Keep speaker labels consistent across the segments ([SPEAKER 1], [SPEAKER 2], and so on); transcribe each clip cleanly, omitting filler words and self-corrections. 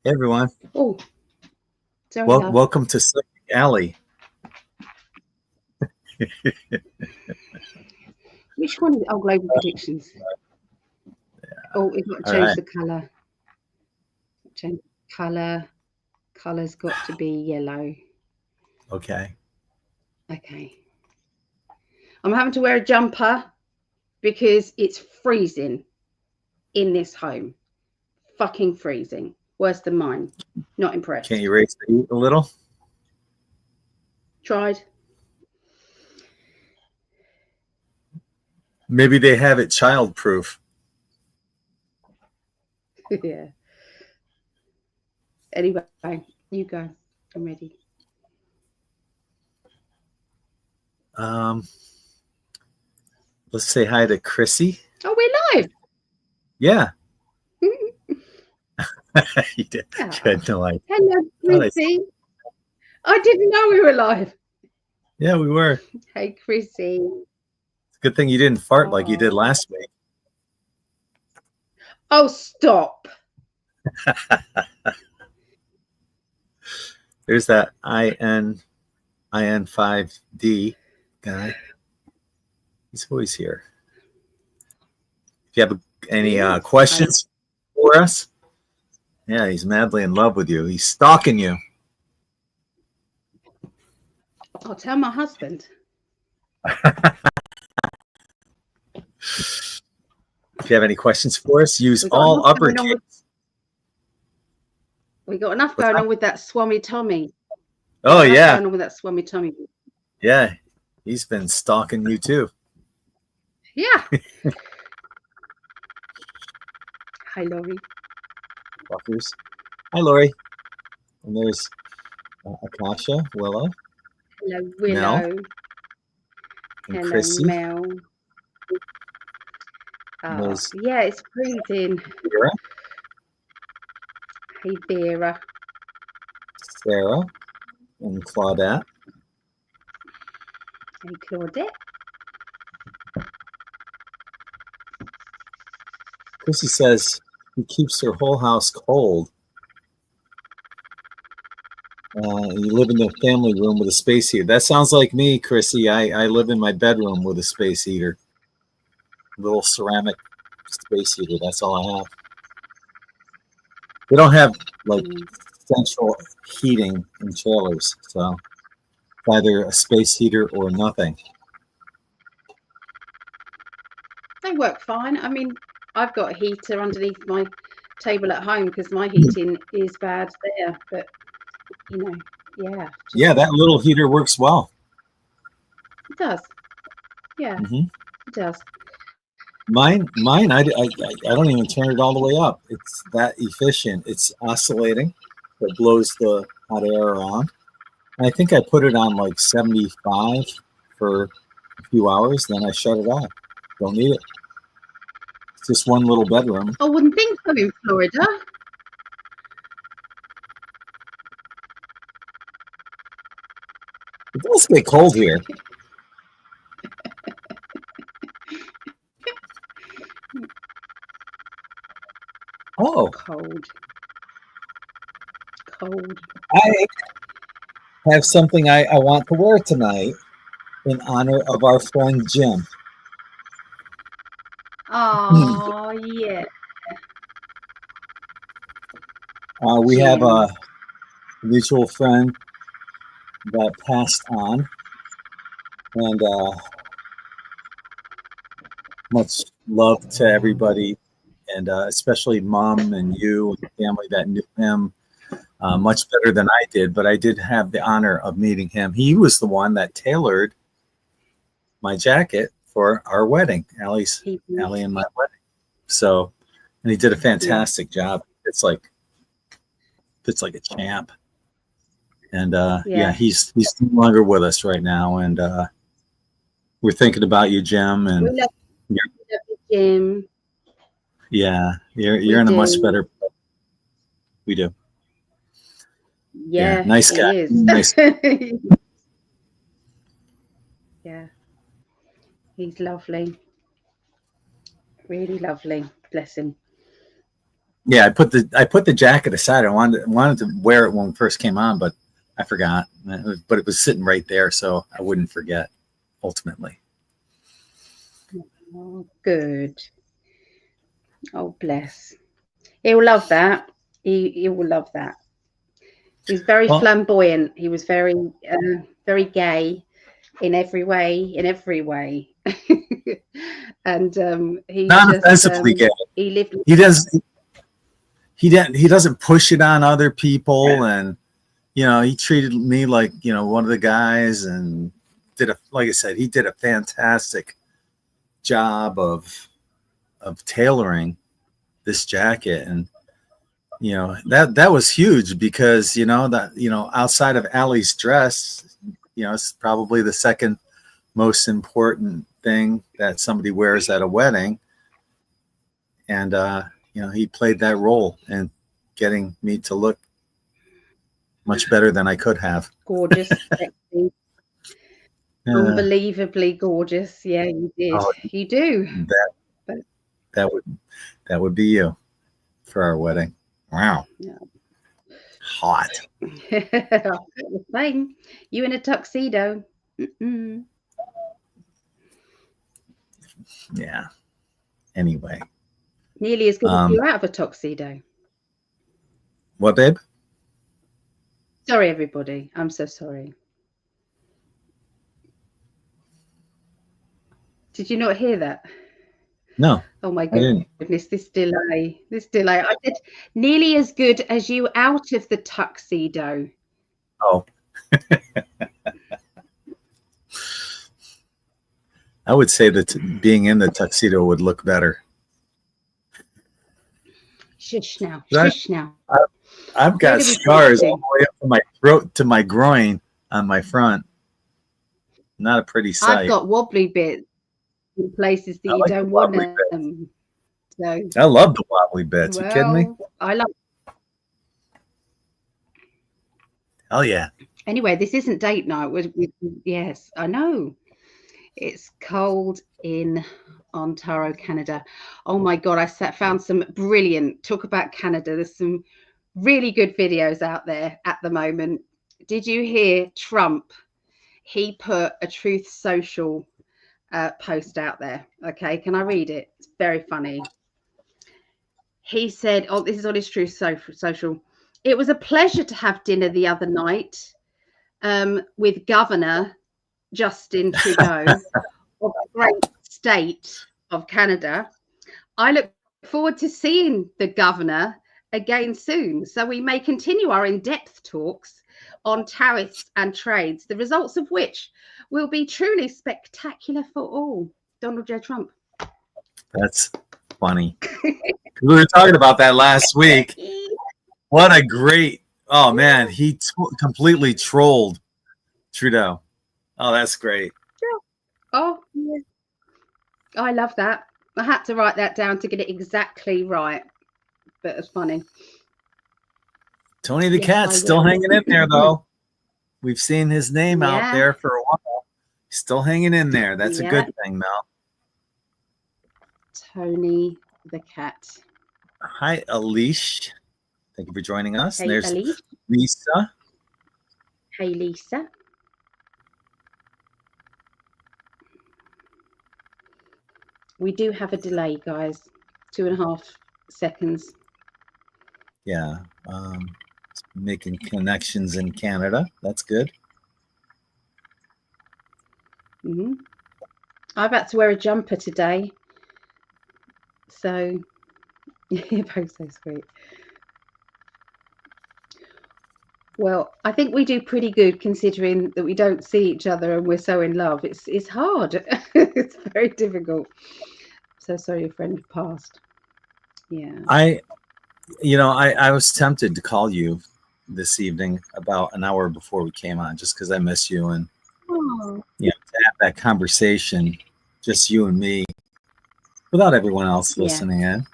[SPEAKER 1] Hey everyone,
[SPEAKER 2] Oh, sorry, love.
[SPEAKER 1] welcome to PsychicAlly.
[SPEAKER 2] Which one is it? Oh, global predictions. Oh, we've got to
[SPEAKER 1] All
[SPEAKER 2] change
[SPEAKER 1] right,
[SPEAKER 2] the colour. Change the colour. Colour's got to be yellow.
[SPEAKER 1] okay.
[SPEAKER 2] Okay. I'm having to wear a jumper because it's freezing in this home. Fucking freezing. Worse than mine. Not
[SPEAKER 1] Can't
[SPEAKER 2] impressed.
[SPEAKER 1] you raise the heat a little?
[SPEAKER 2] Tried.
[SPEAKER 1] Maybe they have it child-proof.
[SPEAKER 2] Yeah. Anyway, you go. I'm ready.
[SPEAKER 1] Um, let's say hi to Chrissy.
[SPEAKER 2] Oh, we're live.
[SPEAKER 1] Yeah, you did.
[SPEAKER 2] Oh,
[SPEAKER 1] You had no idea.
[SPEAKER 2] hello,
[SPEAKER 1] Oh, nice.
[SPEAKER 2] Chrissy. I didn't know we were live.
[SPEAKER 1] Yeah, we were.
[SPEAKER 2] Hey, Chrissy.
[SPEAKER 1] It's a good thing you didn't fart like you did
[SPEAKER 2] Oh,
[SPEAKER 1] last week.
[SPEAKER 2] oh, stop.
[SPEAKER 1] There's that In5d guy. He's always here. If you have
[SPEAKER 2] He
[SPEAKER 1] any
[SPEAKER 2] is.
[SPEAKER 1] questions for us, yeah, he's madly in love with you. He's stalking you.
[SPEAKER 2] I'll tell my husband.
[SPEAKER 1] If you have any questions for us, use
[SPEAKER 2] We got
[SPEAKER 1] all
[SPEAKER 2] enough going on
[SPEAKER 1] uppercase.
[SPEAKER 2] with. We got enough
[SPEAKER 1] What's
[SPEAKER 2] going
[SPEAKER 1] that?
[SPEAKER 2] on with that Swami Tommy. We
[SPEAKER 1] Oh
[SPEAKER 2] got enough
[SPEAKER 1] yeah,
[SPEAKER 2] going on with that Swami Tommy.
[SPEAKER 1] yeah. He's been stalking you too.
[SPEAKER 2] Yeah. Hi, Laurie.
[SPEAKER 1] Fuckers. Hi, Lori. And there's Akasha, Willow,
[SPEAKER 2] Hello,
[SPEAKER 1] Mel,
[SPEAKER 2] Willow.
[SPEAKER 1] and
[SPEAKER 2] Hello,
[SPEAKER 1] Chrissy.
[SPEAKER 2] Mel.
[SPEAKER 1] And
[SPEAKER 2] Oh,
[SPEAKER 1] there's
[SPEAKER 2] yeah, it's freezing.
[SPEAKER 1] Vera,
[SPEAKER 2] Hey, Vera.
[SPEAKER 1] Sarah, and Claudette.
[SPEAKER 2] Hey, Claudette.
[SPEAKER 1] Chrissy says he keeps her whole house cold. You live in the family room with a space heater. That sounds like me, Chrissy. I live in my bedroom with a space heater. Little ceramic space heater. That's all I have. We don't have like central heating in trailers, so it's either a space heater or nothing.
[SPEAKER 2] They work fine. I mean, I've got a heater underneath my table at home because my heating is bad there. But, you know, yeah.
[SPEAKER 1] Yeah, that little heater works well.
[SPEAKER 2] It does. Yeah,
[SPEAKER 1] Mm-hmm.
[SPEAKER 2] it does.
[SPEAKER 1] Mine, I don't even turn it all the way up. It's that efficient. It's oscillating. It blows the hot air around. And I think I put it on like 75 for a few hours, then I shut it off. Don't need it. It's just one little bedroom.
[SPEAKER 2] I wouldn't think so in Florida.
[SPEAKER 1] It does get cold here. Oh,
[SPEAKER 2] Cold. Cold.
[SPEAKER 1] I have something I want to wear tonight in honor of our friend Jim.
[SPEAKER 2] Oh, yeah.
[SPEAKER 1] We have
[SPEAKER 2] Jim.
[SPEAKER 1] a mutual friend that passed on, and much love to everybody, and especially mom and you and the family that knew him much better than I did. But I did have the honor of meeting him. He was the one that tailored my jacket for our wedding, Ali and my wedding. So, and he did a fantastic job. It's like a champ. And yeah, he's no longer with us right now, and we're thinking about you, Jim. And
[SPEAKER 2] We love you, Jim.
[SPEAKER 1] yeah, you're
[SPEAKER 2] We
[SPEAKER 1] in a much
[SPEAKER 2] do.
[SPEAKER 1] better place. We do. Yeah,
[SPEAKER 2] Yeah,
[SPEAKER 1] nice guy.
[SPEAKER 2] he is.
[SPEAKER 1] Nice.
[SPEAKER 2] Yeah, he's lovely. Really lovely. Bless him.
[SPEAKER 1] Yeah, I put the jacket aside. I wanted to wear it when we first came on, but I forgot. But it was sitting right there, so I wouldn't forget. Ultimately.
[SPEAKER 2] Oh, good. Oh, bless. He'll love that. He will love that. He was very flamboyant. He was very very gay in every way. And he
[SPEAKER 1] non-offensively gay.
[SPEAKER 2] He lived.
[SPEAKER 1] He doesn't push it on other people, and he treated me like one of the guys, and like I said, he did a fantastic job of tailoring this jacket. And that was huge, because outside of Ali's dress, it's probably the second most important thing that somebody wears at a wedding. And he played that role in getting me to look much better than I could have.
[SPEAKER 2] Gorgeous, sexy, unbelievably gorgeous. Yeah, you did. You do.
[SPEAKER 1] That would be you for our wedding. Wow. Yeah. Hot.
[SPEAKER 2] Fine. You in a tuxedo. Mm-mm.
[SPEAKER 1] Yeah. Anyway.
[SPEAKER 2] Nearly as good as you out of a tuxedo.
[SPEAKER 1] What, babe?
[SPEAKER 2] Sorry, everybody. I'm so sorry. Did you not hear that?
[SPEAKER 1] No.
[SPEAKER 2] Oh my goodness, this delay. I said nearly as good as you out of the tuxedo.
[SPEAKER 1] Oh. I would say that being in the tuxedo would look better.
[SPEAKER 2] Shush now. Shush now.
[SPEAKER 1] I've got scars all the way up from my throat to my groin on my front. Not a pretty sight.
[SPEAKER 2] I've got wobbly bits in places that you don't want them. So
[SPEAKER 1] I love the wobbly bits. You kidding me?
[SPEAKER 2] I love.
[SPEAKER 1] Oh yeah.
[SPEAKER 2] Anyway, this isn't date night. Yes, I know. It's cold in Ontario, Canada. Oh my God, I found some brilliant, talk about Canada. There's some really good videos out there at the moment. Did you hear Trump? He put a Truth Social post out there. Okay, can I read it? It's very funny. He said, oh, this is on his Truth Social. It was a pleasure to have dinner the other night with Governor Justin Trudeau of the great state of Canada. I look forward to seeing the governor again soon, so we may continue our in-depth talks on tariffs and trades, the results of which will be truly spectacular for all. Donald J. Trump.
[SPEAKER 1] That's funny. We were talking about that last week. What a great, oh man, he completely trolled Trudeau. Oh, that's great.
[SPEAKER 2] Oh, yeah. I love that. I had to write that down to get it exactly right, but it's funny.
[SPEAKER 1] Tony the Cat's still hanging in there, though. We've seen his name out there for a while. He's still hanging in there. That's a good thing, Mel.
[SPEAKER 2] Tony the Cat.
[SPEAKER 1] Hi, Alish. Thank you for joining us.
[SPEAKER 2] Hey,
[SPEAKER 1] there's
[SPEAKER 2] Alish.
[SPEAKER 1] Lisa.
[SPEAKER 2] Hey, Lisa. We do have a delay, guys. 2.5 seconds.
[SPEAKER 1] Yeah. Making connections in Canada. That's good.
[SPEAKER 2] Mm-hmm. I've had to wear a jumper today. So, you're both so sweet. Well, I think we do pretty good considering that we don't see each other and we're so in love. It's hard. It's very difficult. So sorry your friend passed. Yeah.
[SPEAKER 1] I was tempted to call you this evening about an hour before we came on, just because I miss you, and to have that conversation, just you and me, without everyone else listening in.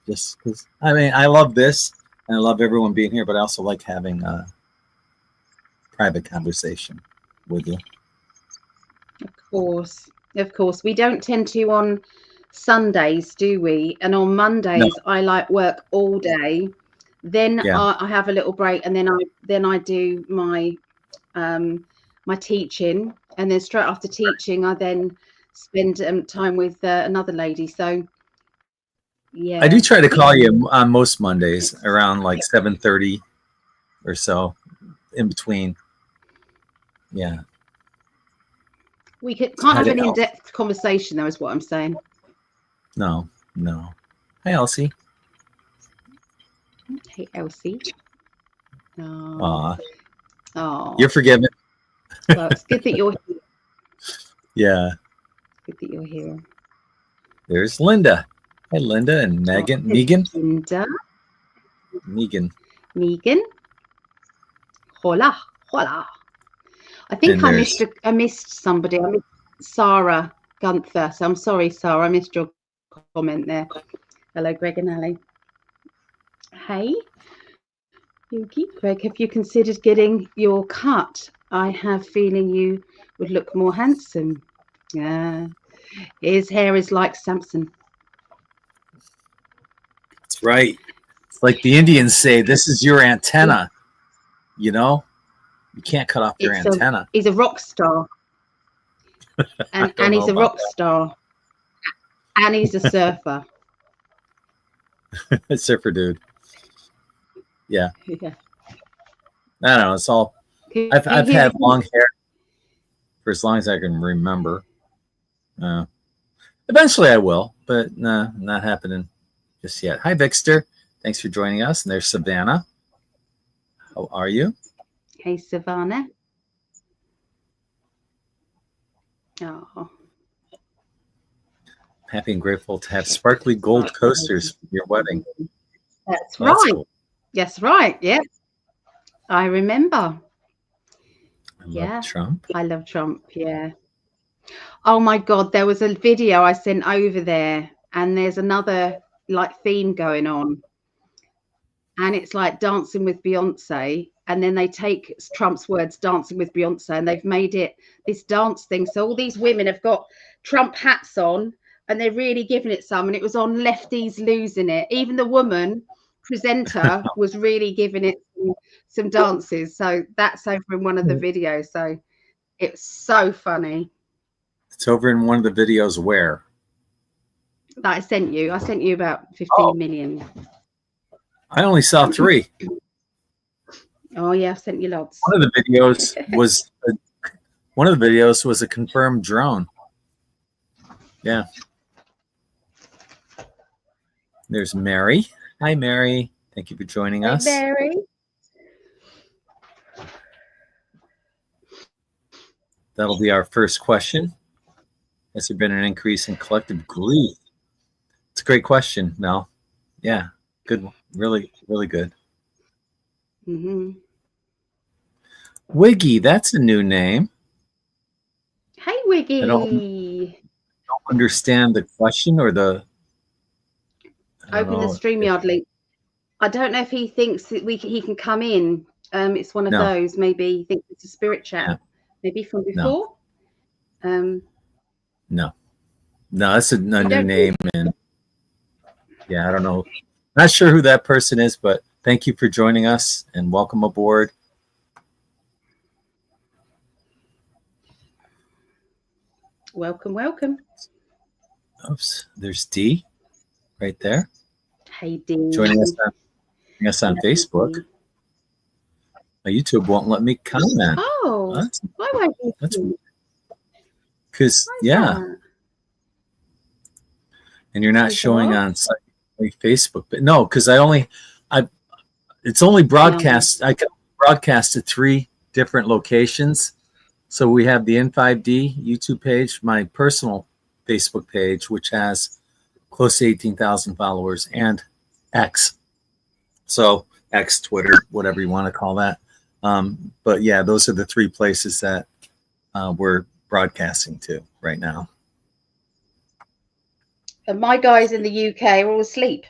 [SPEAKER 1] Just because I love this and I love everyone being here, but I also like having a private conversation with you.
[SPEAKER 2] Of course. We don't tend to on Sundays, do we? And on Mondays, I like work all day. Then I have a little break, and then I do my my teaching, and then straight after teaching, I then spend time with another lady. So yeah,
[SPEAKER 1] I do try to call you on most Mondays around like 7:30 or so, in between. Yeah.
[SPEAKER 2] We can't have an in-depth conversation, though, is what I'm saying.
[SPEAKER 1] No. Hi, Elsie.
[SPEAKER 2] Hey, Elsie.
[SPEAKER 1] Aw.
[SPEAKER 2] Oh,
[SPEAKER 1] You're forgiven.
[SPEAKER 2] Well, it's good that you're here.
[SPEAKER 1] Yeah.
[SPEAKER 2] Good that you're here.
[SPEAKER 1] There's Linda. Hi, Linda and Megan. Megan.
[SPEAKER 2] Linda.
[SPEAKER 1] Megan.
[SPEAKER 2] Hola. I think I missed somebody. I missed Sarah Gunther. So I'm sorry, Sarah. I missed your comment there. Hello, Greg and Ali. Hey, Yuki. Greg, have you considered getting your cut? I have feeling you would look more handsome. Yeah. His hair is like Samson.
[SPEAKER 1] That's right. It's like the Indians say, this is your antenna. You know? You can't cut off your antenna.
[SPEAKER 2] He's a rock star. And he's a rock star. And he's a surfer.
[SPEAKER 1] A surfer dude. Yeah. I don't know. It's all. I've had long hair for as long as I can remember. Eventually I will, but not happening just yet. Hi, Vixter. Thanks for joining us. And there's Savannah. How are you?
[SPEAKER 2] Hey, Savannah. Oh.
[SPEAKER 1] Happy and grateful to have sparkly gold coasters for your wedding.
[SPEAKER 2] That's right. That's cool. Yes, right. Yeah. I remember.
[SPEAKER 1] I love Trump.
[SPEAKER 2] I love Trump. Yeah. Oh my God. There was a video I sent over there, and there's another like theme going on. And it's like Dancing with Beyonce. And then they take Trump's words, Dancing with Beyonce, and they've made it this dance thing. So all these women have got Trump hats on, and they're really giving it some. And it was on Lefties Losing It. Even the woman presenter was really giving it some dances. So that's over in one of the videos. So it's so funny.
[SPEAKER 1] It's over in one of the videos where?
[SPEAKER 2] That I sent you. I sent you about 15 million.
[SPEAKER 1] I only saw 3.
[SPEAKER 2] Oh yeah, I sent you lots.
[SPEAKER 1] One of the videos was a confirmed drone. Yeah. There's Mary. Hi, Mary. Thank you for joining us.
[SPEAKER 2] Mary.
[SPEAKER 1] That'll be our first question. Has there been an increase in collective grief? It's a great question, Mel. Yeah, good. Really, really good.
[SPEAKER 2] Mm-hmm.
[SPEAKER 1] Wiggy, that's a new name.
[SPEAKER 2] Hey, Wiggy.
[SPEAKER 1] I don't understand the question or the...
[SPEAKER 2] Open the StreamYard link. I don't know if he thinks that he can come in. It's one of those. Maybe he thinks it's a spirit chat. Yeah. Maybe from before.
[SPEAKER 1] No, that's a new name, and yeah, I don't know. Not sure who that person is, but thank you for joining us and welcome aboard.
[SPEAKER 2] Welcome, welcome.
[SPEAKER 1] Oops, there's D right there.
[SPEAKER 2] Hey, D.
[SPEAKER 1] Joining us on Facebook. My YouTube won't let me comment.
[SPEAKER 2] Oh, why won't you?
[SPEAKER 1] That's because and you're not showing on Facebook, but no, because it's only broadcast. I can broadcast to 3 different locations. So we have the In5d YouTube page, my personal Facebook page, which has close to 18,000 followers, and X. So X, Twitter, whatever you want to call that. But yeah, those are the 3 places that we're broadcasting to right now.
[SPEAKER 2] And my guys in the UK are all asleep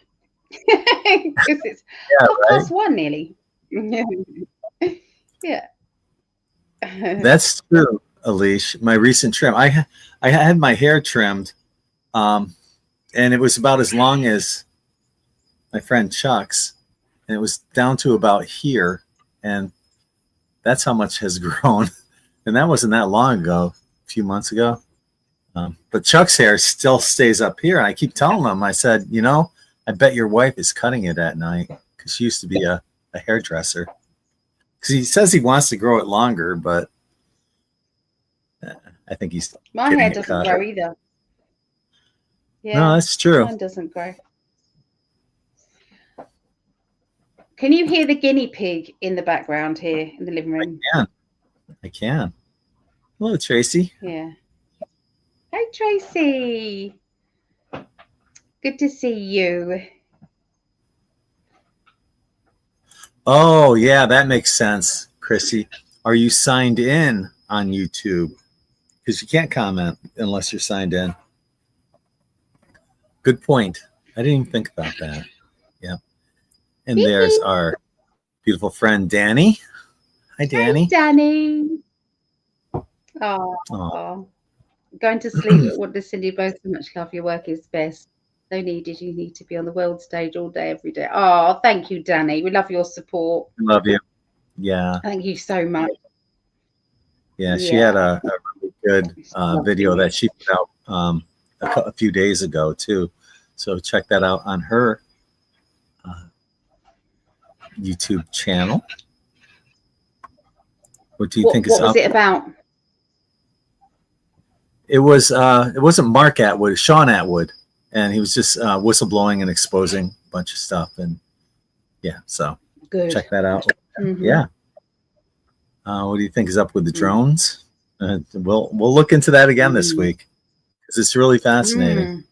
[SPEAKER 2] because it's 1:30 nearly. Yeah.
[SPEAKER 1] That's true, Alish. My recent trim, I had my hair trimmed and it was about as long as my friend Chuck's, and it was down to about here, and that's how much has grown. And that wasn't that long ago, a few months ago. But Chuck's hair still stays up here. And I keep telling him, I said, you know, I bet your wife is cutting it at night, because she used to be a hairdresser. Because he says he wants to grow it longer, but I think he's
[SPEAKER 2] My hair doesn't grow either. Yeah,
[SPEAKER 1] no, that's true.
[SPEAKER 2] Mine doesn't grow. Can you hear the guinea pig in the background here in the living room?
[SPEAKER 1] I can. Hello, Tracy.
[SPEAKER 2] Yeah. Hi, Tracy. Good to see you.
[SPEAKER 1] Oh, yeah, that makes sense, Chrissy. Are you signed in on YouTube? Because you can't comment unless you're signed in. Good point. I didn't even think about that. Yeah. And there's our beautiful friend, Danny. Hi, Danny.
[SPEAKER 2] Hi, Danny. Oh. Going to sleep. What does Cindy both so much love? Your work is best. No needed. You need to be on the world stage all day, every day. Oh, thank you, Danny. We love your support.
[SPEAKER 1] Love you. Yeah.
[SPEAKER 2] Thank you so much.
[SPEAKER 1] Yeah, she had a really good video that she put out a few days ago, too. So check that out on her YouTube channel. What do you think is up?
[SPEAKER 2] What was it about?
[SPEAKER 1] It wasn't Mark Atwood, Sean Atwood, and he was just whistleblowing and exposing a bunch of stuff, and so
[SPEAKER 2] good.
[SPEAKER 1] Check that out. Mm-hmm. Yeah. What do you think is up with the drones? We'll look into that again this week, because it's really fascinating.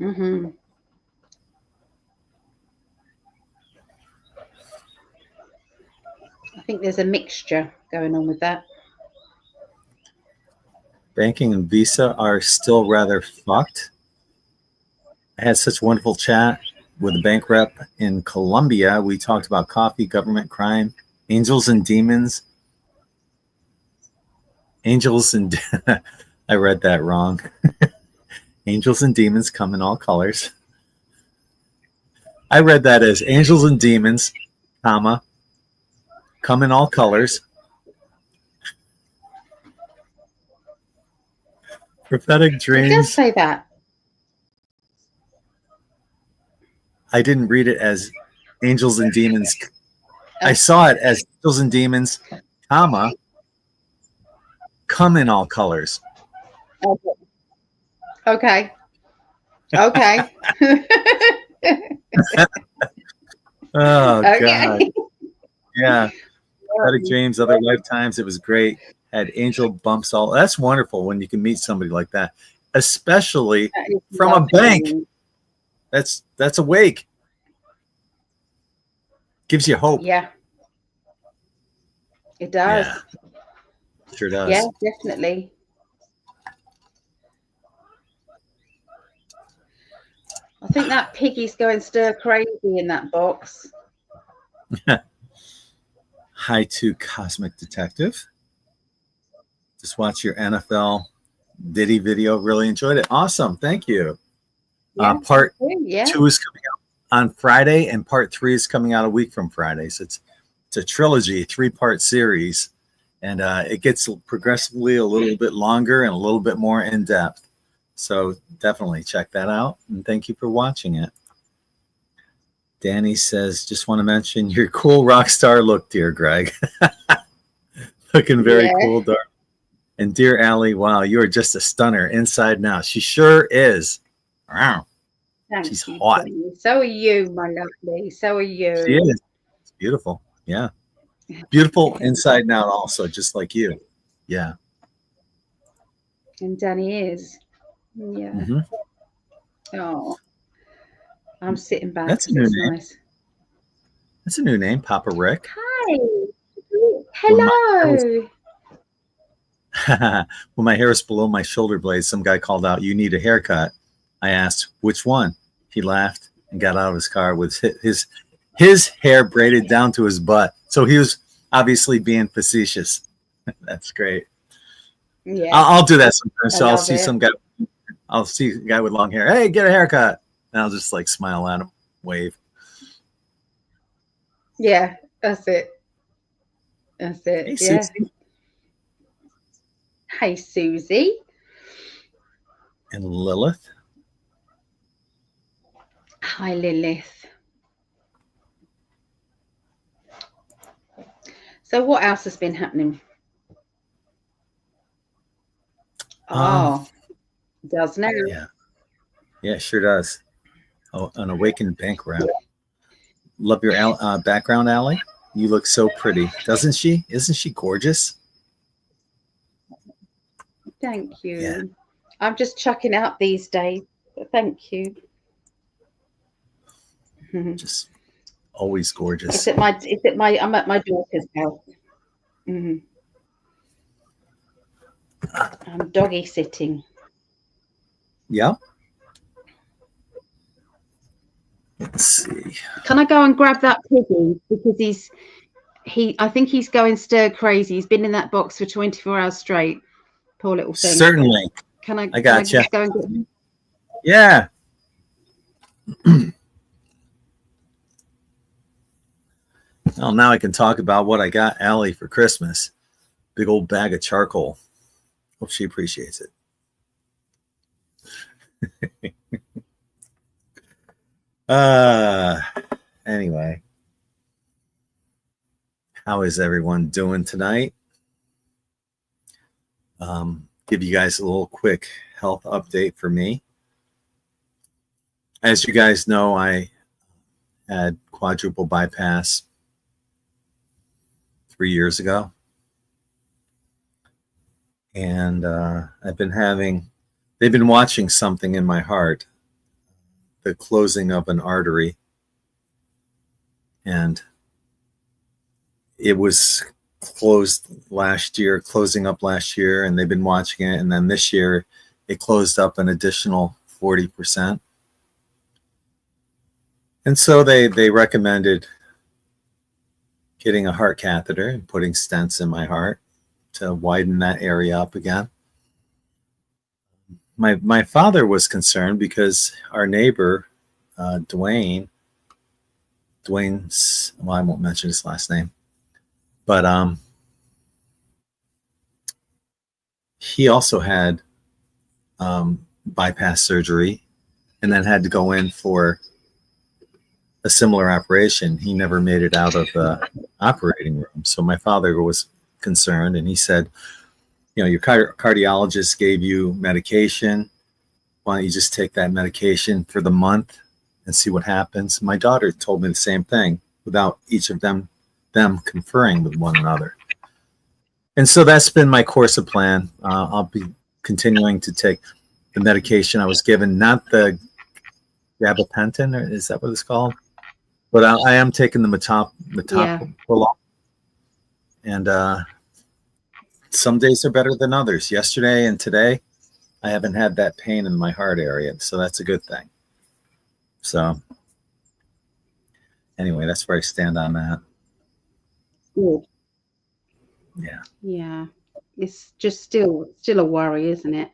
[SPEAKER 2] Mm-hmm. I think there's a mixture going on with that.
[SPEAKER 1] Banking and Visa are still rather fucked. I had such a wonderful chat with a bank rep in Colombia. We talked about coffee, government, crime, angels and demons. Angels and I read that wrong. Angels and demons come in all colors. I read that as angels and demons, comma, come in all colors. Prophetic dreams.
[SPEAKER 2] It does say that.
[SPEAKER 1] I didn't read it as angels and demons. I saw it as angels and demons, comma, come in all colors.
[SPEAKER 2] Okay.
[SPEAKER 1] Oh,
[SPEAKER 2] okay.
[SPEAKER 1] God. Yeah. Prophetic dreams, other lifetimes. It was great. Had angel bumps all. That's wonderful when you can meet somebody like that, especially from a bank. That's awake. Gives you hope.
[SPEAKER 2] Yeah. It does.
[SPEAKER 1] Yeah. Sure does.
[SPEAKER 2] Yeah, definitely. I think that piggy's going stir crazy in that box.
[SPEAKER 1] Hi to Cosmic Detective. Just watch your NFL Diddy video. Really enjoyed it. Awesome. Thank you. Part 2 is coming out on Friday, and part 3 is coming out a week from Friday. So it's a trilogy, 3-part series, and it gets progressively a little bit longer and a little bit more in depth. So definitely check that out, and thank you for watching it. Danny says, just want to mention your cool rock star look, dear Greg. Looking very cool, dark. And dear Ali, wow, you are just a stunner inside and out. She sure is. Wow. She's hot.
[SPEAKER 2] So are you, my lovely. So are you.
[SPEAKER 1] She is. It's beautiful. Yeah. Beautiful inside and out also, just like you. Yeah.
[SPEAKER 2] And Danny is. Yeah. Mm-hmm. Oh. I'm sitting back.
[SPEAKER 1] That's a new name. Nice. That's a new name, Papa Rick.
[SPEAKER 2] Hi. Hello.
[SPEAKER 1] When my hair was below my shoulder blades, some guy called out, "You need a haircut." I asked, "Which one?" He laughed and got out of his car with his hair braided down to his butt. So he was obviously being facetious. That's great. Yeah, I'll do that sometimes. So I'll see some guy I'll see a guy with long hair. Hey, get a haircut. And I'll just like smile at him, wave.
[SPEAKER 2] Yeah, that's it. That's it.
[SPEAKER 1] Hey,
[SPEAKER 2] Yeah.
[SPEAKER 1] Susie.
[SPEAKER 2] Hey, Susie.
[SPEAKER 1] And Lilith.
[SPEAKER 2] Hi, Lilith. So what else has been happening? Oh, does now.
[SPEAKER 1] Yeah. Yeah, it sure does. Oh, an awakened bank rep. Love your background, Allie. You look so pretty. Doesn't she? Isn't she gorgeous?
[SPEAKER 2] Thank you.
[SPEAKER 1] Yeah.
[SPEAKER 2] I'm just chucking out these days. But thank you.
[SPEAKER 1] Just always gorgeous.
[SPEAKER 2] I'm at my daughter's house. Mm-hmm. I'm doggy sitting.
[SPEAKER 1] Yeah. Let's see.
[SPEAKER 2] Can I go and grab that piggy? Because I think he's going stir crazy. He's been in that box for 24 hours straight. Poor little thing.
[SPEAKER 1] Certainly.
[SPEAKER 2] I
[SPEAKER 1] got
[SPEAKER 2] can I
[SPEAKER 1] you.
[SPEAKER 2] just go and get him?
[SPEAKER 1] Yeah. Well, now I can talk about what I got Allie for Christmas. Big old bag of charcoal. Hope she appreciates it. Anyway. How is everyone doing tonight? Give you guys a little quick health update for me. As you guys know, I had quadruple bypass 3 years ago. And they've been watching something in my heart, the closing of an artery. And it was closing up last year, and they've been watching it. And then this year it closed up an additional 40%. And so they recommended getting a heart catheter and putting stents in my heart to widen that area up again. My father was concerned because our neighbor, Dwayne's, well, I won't mention his last name, but he also had bypass surgery and then had to go in for a similar operation. He never made it out of the operating room. So my father was concerned, and he said, you know, your cardiologist gave you medication. Why don't you just take that medication for the month and see what happens? My daughter told me the same thing without each of them conferring with one another. And so that's been my course of plan. I'll be continuing to take the medication I was given, not the gabapentin, or is that what it's called? But I am taking the metoprolol. And some days are better than others. Yesterday and today, I haven't had that pain in my heart area, so that's a good thing. So anyway, that's where I stand on that.
[SPEAKER 2] Good.
[SPEAKER 1] Yeah.
[SPEAKER 2] Yeah. It's just still a worry, isn't it?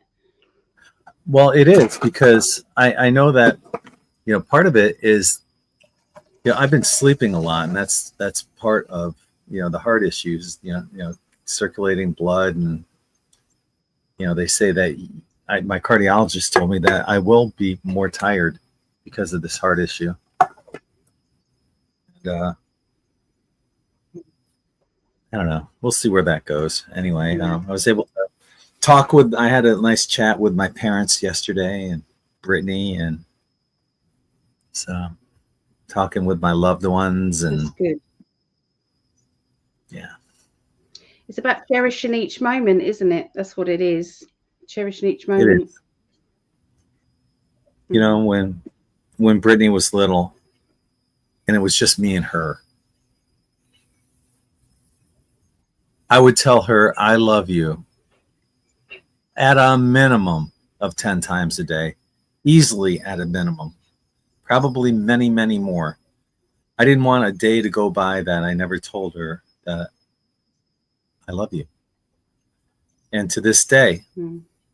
[SPEAKER 1] Well, it is, because I know that, you know, part of it is, you know, I've been sleeping a lot, and that's part of, you know, the heart issues, you know, circulating blood. And, you know, they say that my cardiologist told me that I will be more tired because of this heart issue. And, I don't know. We'll see where that goes. Anyway, I was able to I had a nice chat with my parents yesterday, and Brittany, and so talking with my loved ones. And
[SPEAKER 2] that's good.
[SPEAKER 1] Yeah.
[SPEAKER 2] It's about cherishing each moment, isn't it? That's what it is. Cherishing each moment.
[SPEAKER 1] It is. You know, when Brittany was little and it was just me and her, I would tell her, I love you at a minimum of 10 times a day, easily at a minimum, probably many, many more. I didn't want a day to go by that I never told her that I love you. And to this day,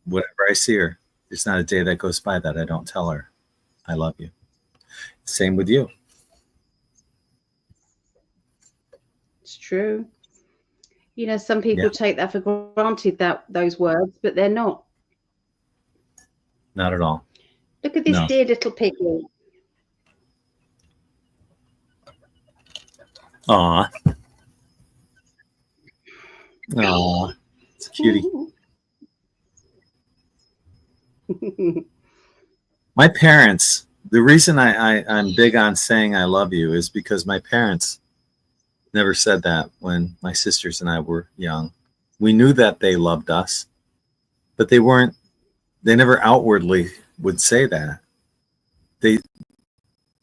[SPEAKER 1] whenever I see her, There's not a day that goes by that I don't tell her, I love you. Same with you.
[SPEAKER 2] It's true. You know, some people take that for granted, that those words, but they're not.
[SPEAKER 1] Not at all.
[SPEAKER 2] Look at this dear little piggy.
[SPEAKER 1] Aw. Aw. It's a cutie. My parents, the reason I'm big on saying I love you is because my parents never said that when my sisters and I were young. We knew that they loved us, but they never outwardly would say that. They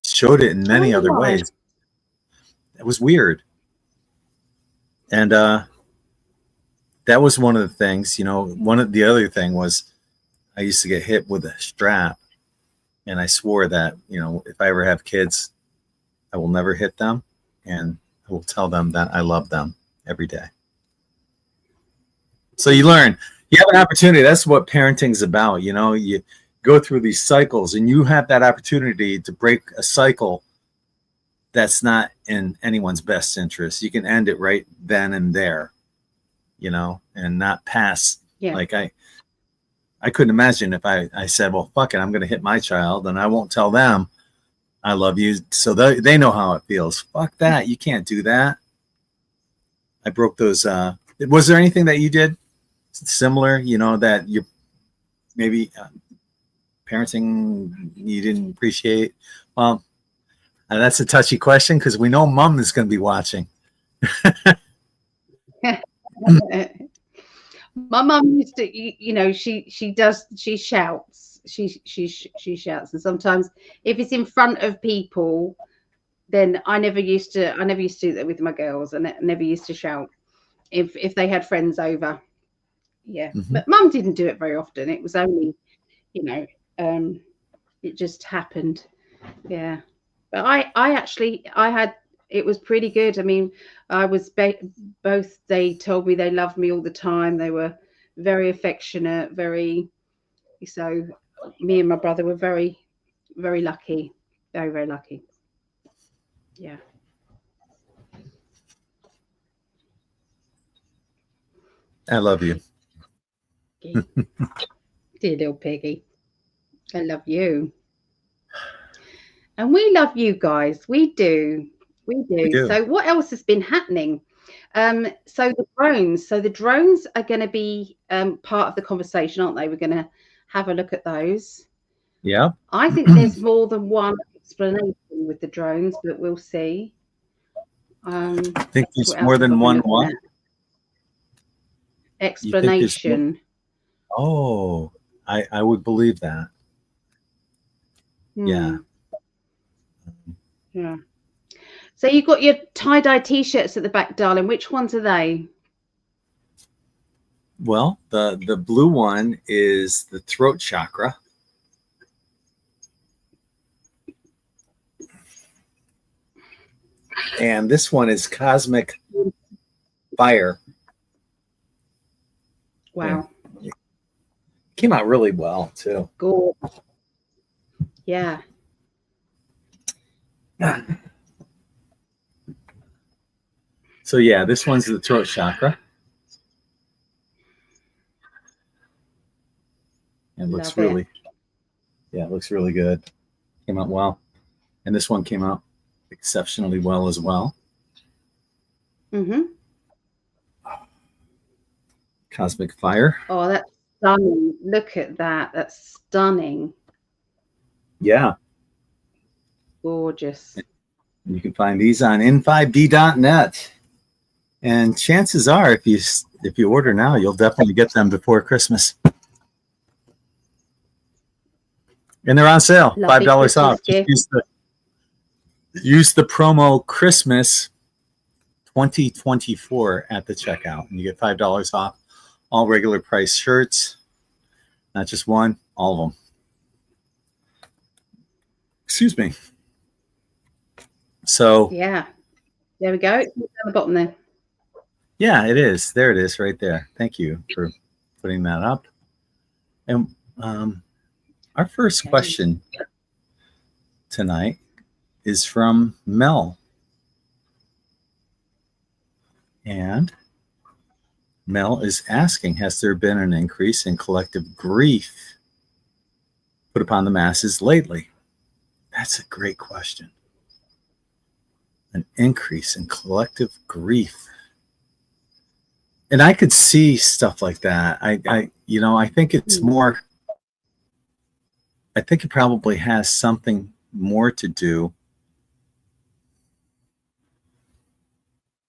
[SPEAKER 1] showed it in many other ways. It was weird. And that was one of the things, you know. The other thing was I used to get hit with a strap, and I swore that, you know, if I ever have kids, I will never hit them, and I will tell them that I love them every day. So you learn, you have an opportunity. That's what parenting's about. You know, you go through these cycles, and you have that opportunity to break a cycle that's not in anyone's best interest. You can end it right then and there, you know, and not pass.
[SPEAKER 2] Yeah.
[SPEAKER 1] Like I couldn't imagine if I said, well, fuck it, I'm going to hit my child, and I won't tell them I love you, so they know how it feels. Fuck that. You can't do that. I broke those. Was there anything that you did similar, you know, that you maybe parenting you didn't appreciate? Well, that's a touchy question because we know mom is going to be watching.
[SPEAKER 2] My mum used to, you know, she shouts. She shouts, and sometimes if it's in front of people, then I never used to do that with my girls, and I never used to shout if they had friends over. Yeah. But mum didn't do it very often. It was only, you know, it just happened. Yeah. But it was pretty good. I mean, I was both, they told me they loved me all the time. They were very affectionate, so me and my brother were very, very lucky. Very, very lucky. Yeah.
[SPEAKER 1] I love you.
[SPEAKER 2] Dear little piggy. I love you. And we love you guys. We do. So what else has been happening? So the drones are going to be part of the conversation, aren't they? We're going to have a look at those.
[SPEAKER 1] Yeah.
[SPEAKER 2] I think there's more than one explanation with the drones, but we'll see.
[SPEAKER 1] I think there's more than one what?
[SPEAKER 2] Explanation.
[SPEAKER 1] Oh, I would believe that. Yeah.
[SPEAKER 2] Yeah. So you've got your tie-dye T-shirts at the back, darling. Which ones are they?
[SPEAKER 1] Well, the blue one is the throat chakra. And this one is cosmic fire.
[SPEAKER 2] Wow.
[SPEAKER 1] Yeah. Came out really well, too.
[SPEAKER 2] Cool. Yeah.
[SPEAKER 1] So yeah, this one's the throat chakra. It looks really good. Came out well. And this one came out exceptionally well as well. Cosmic fire.
[SPEAKER 2] Oh, that's stunning. Look at that. That's stunning.
[SPEAKER 1] Yeah.
[SPEAKER 2] Gorgeous.
[SPEAKER 1] And you can find these on In5d.net. And chances are, if you order now, you'll definitely get them before Christmas. And they're on sale,
[SPEAKER 2] Lovely
[SPEAKER 1] $5 off. Just use the promo Christmas 2024 at the checkout, and you get $5 off all regular price shirts. Not just one, all of them. Excuse me. So
[SPEAKER 2] yeah, there we go. It's down the bottom there.
[SPEAKER 1] Yeah, it is. There it is right there. Thank you for putting that up. And Our first question tonight is from Mel. And Mel is asking, has there been an increase in collective grief put upon the masses lately? That's a great question. An increase in collective grief. And I could see stuff like that. I think it's more, I think it probably has something more to do.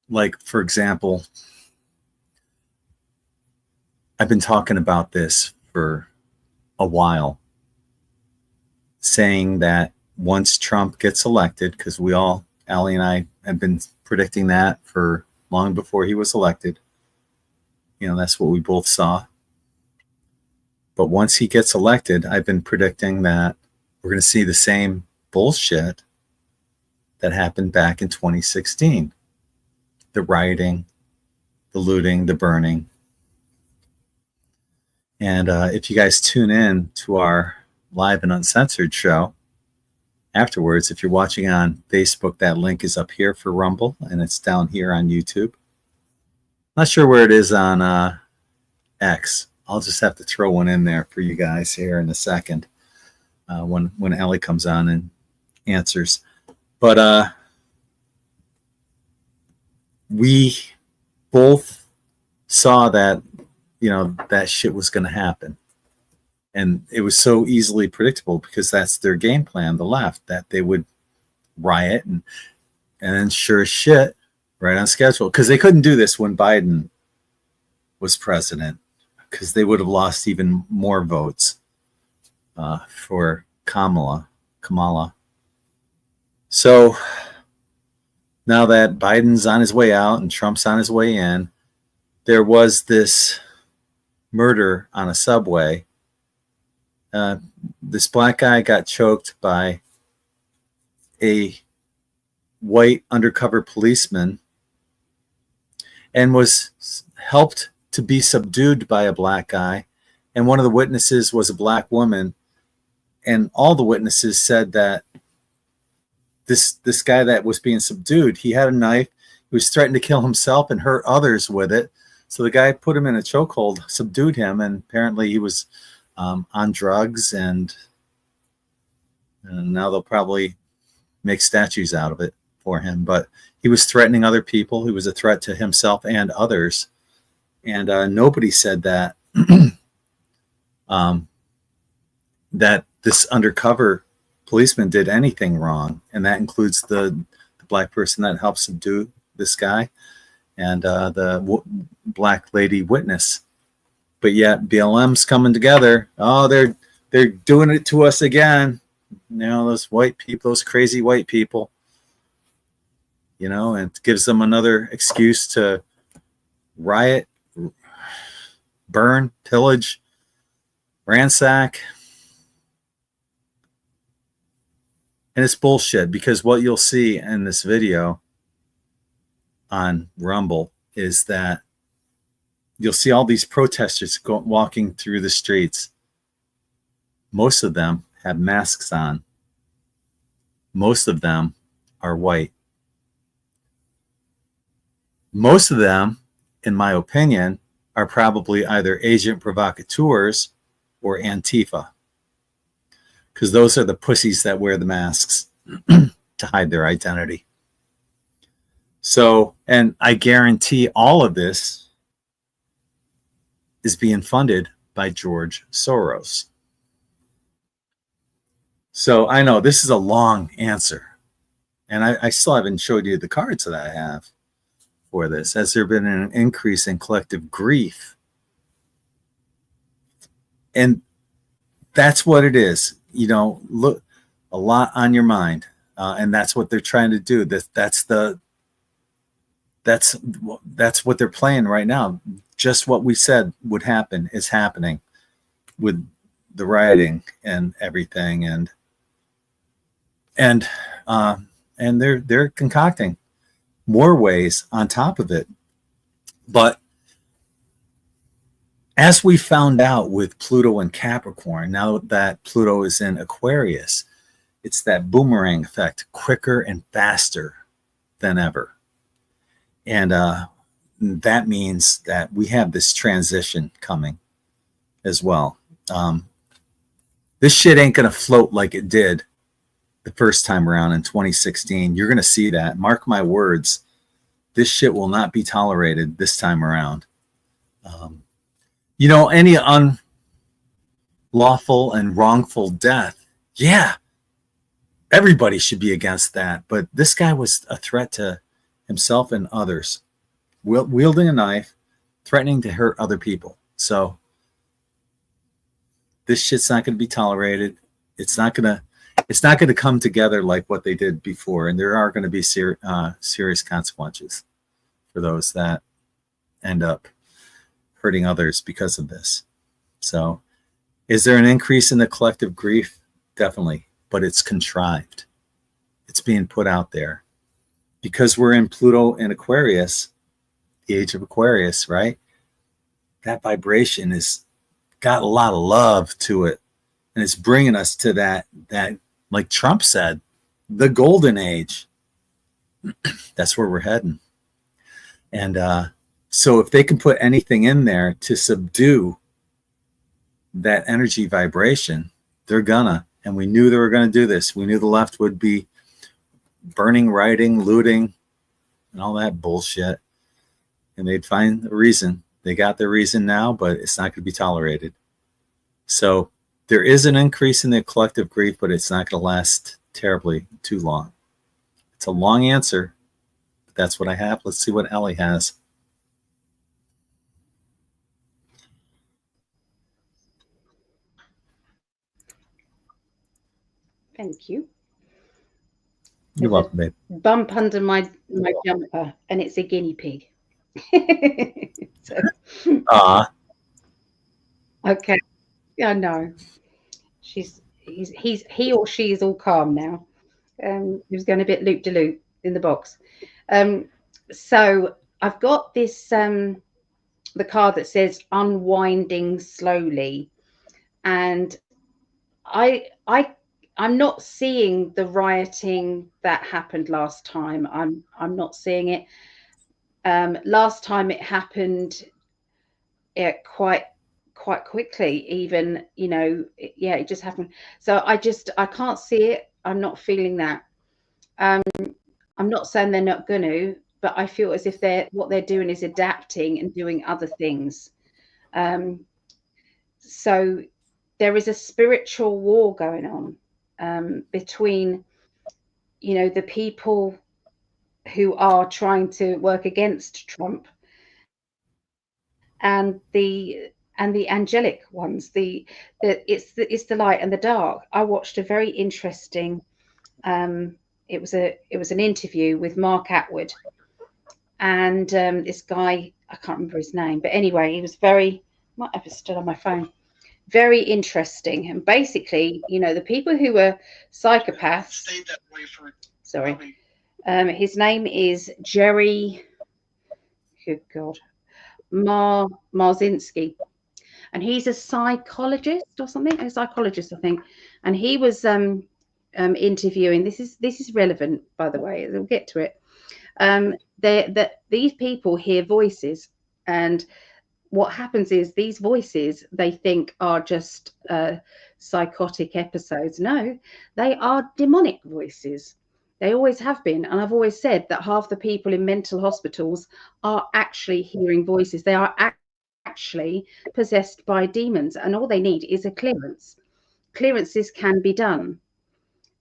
[SPEAKER 1] Like, for example, I've been talking about this for a while, saying that once Trump gets elected, because we all, Ali and I, have been predicting that for long before he was elected. That's what we both saw. But once he gets elected, I've been predicting that we're going to see the same bullshit that happened back in 2016. The rioting, the looting, the burning. And if you guys tune in to our live and uncensored show afterwards, if you're watching on Facebook, that link is up here for Rumble, and it's down here on YouTube. Not sure where it is on X. I'll just have to throw one in there for you guys here in a second when Ali comes on and answers. But we both saw that, that shit was going to happen. And it was so easily predictable because that's their game plan, the left, that they would riot and then sure as shit, right on schedule. Because they couldn't do this when Biden was president, because they would have lost even more votes for Kamala. So now that Biden's on his way out and Trump's on his way in, there was this murder on a subway. This black guy got choked by a white undercover policeman and was helped to be subdued by a black guy. And one of the witnesses was a black woman. And all the witnesses said that this guy that was being subdued, he had a knife. He was threatening to kill himself and hurt others with it. So the guy put him in a chokehold, subdued him, and apparently he was on drugs, and now they'll probably make statues out of it for him. But he was threatening other people. He was a threat to himself and others. And nobody said that that this undercover policeman did anything wrong, and that includes the black person that helped subdue this guy and the black lady witness. But yet BLM's coming together. Oh, they're doing it to us again. Those white people, those crazy white people. And it gives them another excuse to riot, burn, pillage, ransack. And it's bullshit, because what you'll see in this video on Rumble is that you'll see all these protesters walking through the streets. Most of them have masks on. Most of them are white. Most of them, in my opinion, are probably either agent provocateurs or Antifa, because those are the pussies that wear the masks to hide their identity. So, and I guarantee all of this is being funded by George Soros. So I know this is a long answer, and I still haven't showed you the cards that I have for this. Has there been an increase in collective grief? And that's what it is. Look, a lot on your mind, and that's what they're trying to do. That's what they're playing right now. Just what we said would happen is happening with the rioting and everything, and they're concocting more ways on top of it. But as we found out with Pluto and Capricorn, now that Pluto is in Aquarius, it's that boomerang effect, quicker and faster than ever. And that means that we have this transition coming as well. This shit ain't going to float like it did the first time around in 2016. You're going to see that. Mark my words. This shit will not be tolerated this time around. You know, any unlawful and wrongful death, yeah, everybody should be against that. But this guy was a threat to himself and others, wielding a knife, threatening to hurt other people. So this shit's not going to be tolerated. It's not going to come together like what they did before. And there are going to be serious consequences for those that end up hurting others because of this. So is there an increase in the collective grief? Definitely, but it's contrived. It's being put out there because we're in Pluto and Aquarius, the age of Aquarius, right? That vibration has got a lot of love to it. And it's bringing us to that, like Trump said, the golden age. That's where we're heading. And so if they can put anything in there to subdue that energy vibration, they're gonna. And we knew they were going to do this. We knew the left would be burning, rioting, looting, and all that bullshit. And they'd find a reason. They got their reason now, but it's not going to be tolerated. So there is an increase in the collective grief, but it's not going to last terribly too long. It's a long answer, but that's what I have. Let's see what Ellie has.
[SPEAKER 2] Thank you.
[SPEAKER 1] You're welcome, babe.
[SPEAKER 2] Bump under my jumper, and it's a guinea pig. Okay. Yeah, no. He or she is all calm now. He was going a bit loop de loop in the box. So I've got this the card that says unwinding slowly, and I'm not seeing the rioting that happened last time. I'm not seeing it. Last time it happened quite quickly, even, you know, it just happened. So I can't see it. I'm not feeling that. I'm not saying they're not going to, but I feel as if what they're doing is adapting and doing other things. So there is a spiritual war going on between, you know, the people who are trying to work against Trump and the angelic ones. It's the light and the dark. I watched a very interesting it was an interview with Mark Atwood, and this guy, I can't remember his name, but anyway, he was might have it still on my phone. Very interesting. And basically, you know, the people who were psychopaths. Sorry. His name is Jerry. Good God. Marzinski. And he's a psychologist or something. A psychologist, I think. And he was interviewing. This is relevant, by the way. We'll get to it. These people hear voices, and what happens is these voices they think are just psychotic episodes. No, they are demonic voices. They always have been. And I've always said that half the people in mental hospitals are actually hearing voices. They are actually possessed by demons, and all they need is a clearance. Clearances can be done.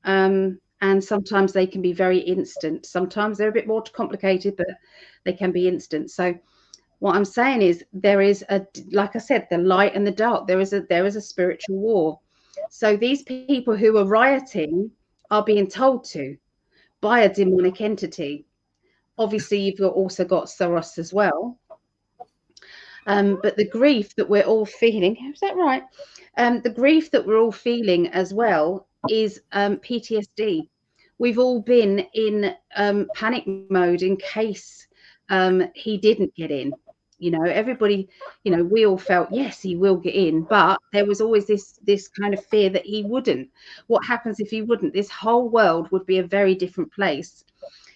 [SPEAKER 2] And sometimes they can be very instant. Sometimes they're a bit more complicated, but they can be instant. So what I'm saying is there is like I said, the light and the dark. There is a spiritual war. So these people who are rioting are being told to by a demonic entity. Obviously, you've also got Soros as well. But the grief that we're all feeling, is that right? The grief that we're all feeling as well is PTSD. We've all been in panic mode in case he didn't get in. You know, everybody, you know, we all felt, yes, he will get in, but there was always this kind of fear that he wouldn't. What happens if he wouldn't? This whole world would be a very different place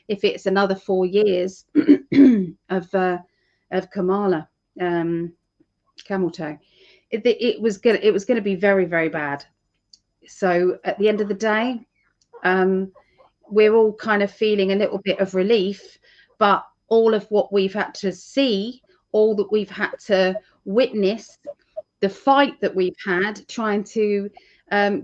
[SPEAKER 2] if it's another 4 years of Kamala, camel toe. It was gonna be very, very bad. So at the end of the day, we're all kind of feeling a little bit of relief, but all of what we've had to see, all that we've had to witness, the fight that we've had trying to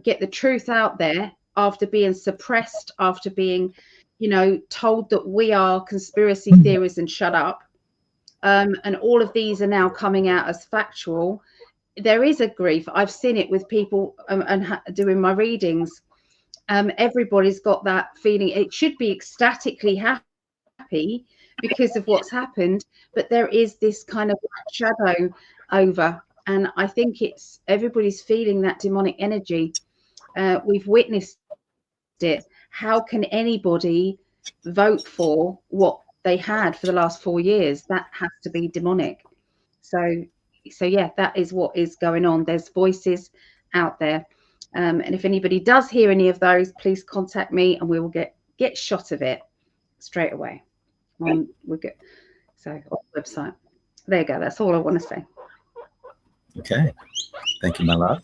[SPEAKER 2] get the truth out there after being suppressed, after being, you know, told that we are conspiracy theories and shut up. And all of these are now coming out as factual. There is a grief. I've seen it with people doing my readings. Everybody's got that feeling. It should be ecstatically happy because of what's happened, but there is this kind of shadow over, and I think it's everybody's feeling that demonic energy. We've witnessed it. How can anybody vote for what they had for the last 4 years? That has to be demonic. So yeah, that is what is going on. There's voices out there. And if anybody does hear any of those, please contact me and we will get shot of it straight away. We'll get so on the website. There you go. That's all I want to say.
[SPEAKER 1] Okay. Thank you, my love.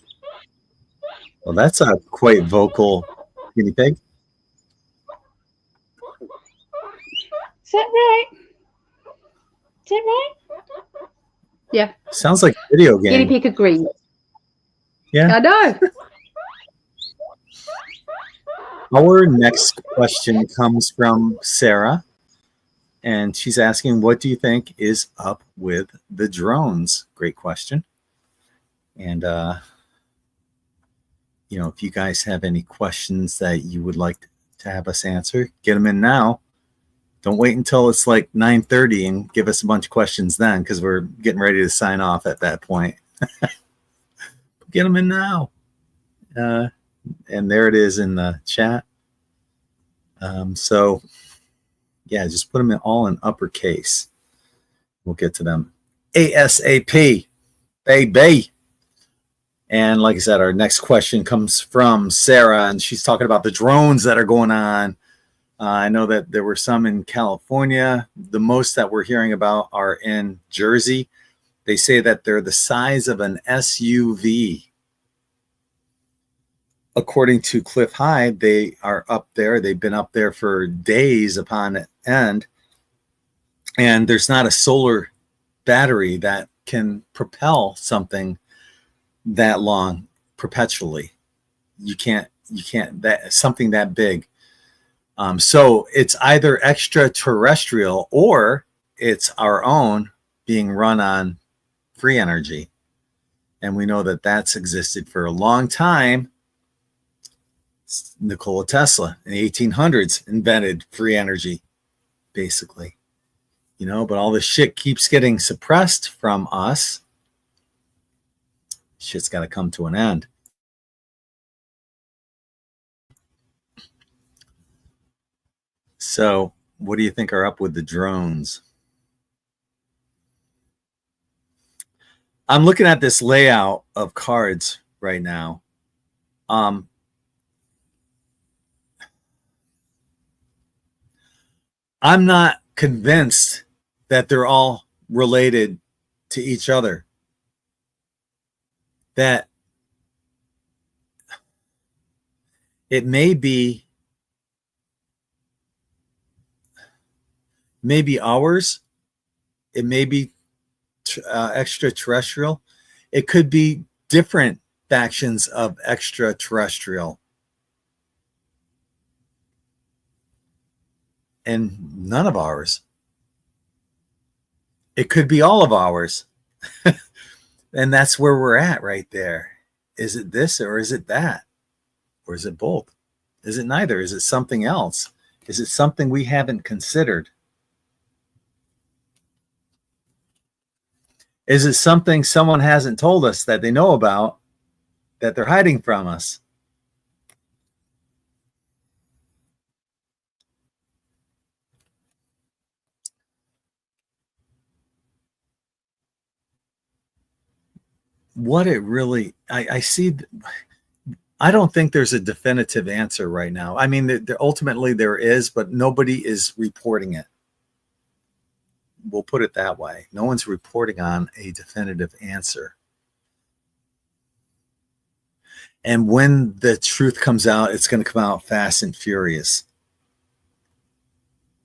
[SPEAKER 1] Well, that's a quite vocal guinea pig.
[SPEAKER 2] Is that right? Is that right? Yeah.
[SPEAKER 1] Sounds like a video game.
[SPEAKER 2] Guinea pig agrees.
[SPEAKER 1] Yeah.
[SPEAKER 2] I know.
[SPEAKER 1] Our next question comes from Sarah, and she's asking, what do you think is up with the drones? Great question. And, you know, if you guys have any questions that you would like to have us answer, get them in now. Don't wait until it's like 9:30 and give us a bunch of questions then, because we're getting ready to sign off at that point. Get them in now. And there it is in the chat. So, yeah, just put them in all in uppercase. We'll get to them ASAP, baby. And like I said, our next question comes from Sarah, and she's talking about the drones that are going on. I know that there were some in California. The most that we're hearing about are in Jersey. They say that they're the size of an SUV. According to Cliff High, they are up there. They've been up there for days upon end. And there's not a solar battery that can propel something that long perpetually. You can't that something that big. So it's either extraterrestrial or it's our own being run on free energy. And we know that that's existed for a long time. Nikola Tesla in the 1800s invented free energy, basically. You know, but all this shit keeps getting suppressed from us. Shit's got to come to an end. So, what do you think are up with the drones? I'm looking at this layout of cards right now. I'm not convinced that they're all related to each other. That it may be ours. It may be extraterrestrial. It could be different factions of extraterrestrial. And none of ours. It could be all of ours. And that's where we're at right there. Is it this or is it that? Or is it both? Is it neither? Is it something else? Is it something we haven't considered? Is it something someone hasn't told us that they know about that they're hiding from us? what it really, I see, I don't think there's a definitive answer right now. I mean, ultimately there is, but nobody is reporting it. We'll put it that way. No one's reporting on a definitive answer. And when the truth comes out, it's going to come out fast and furious.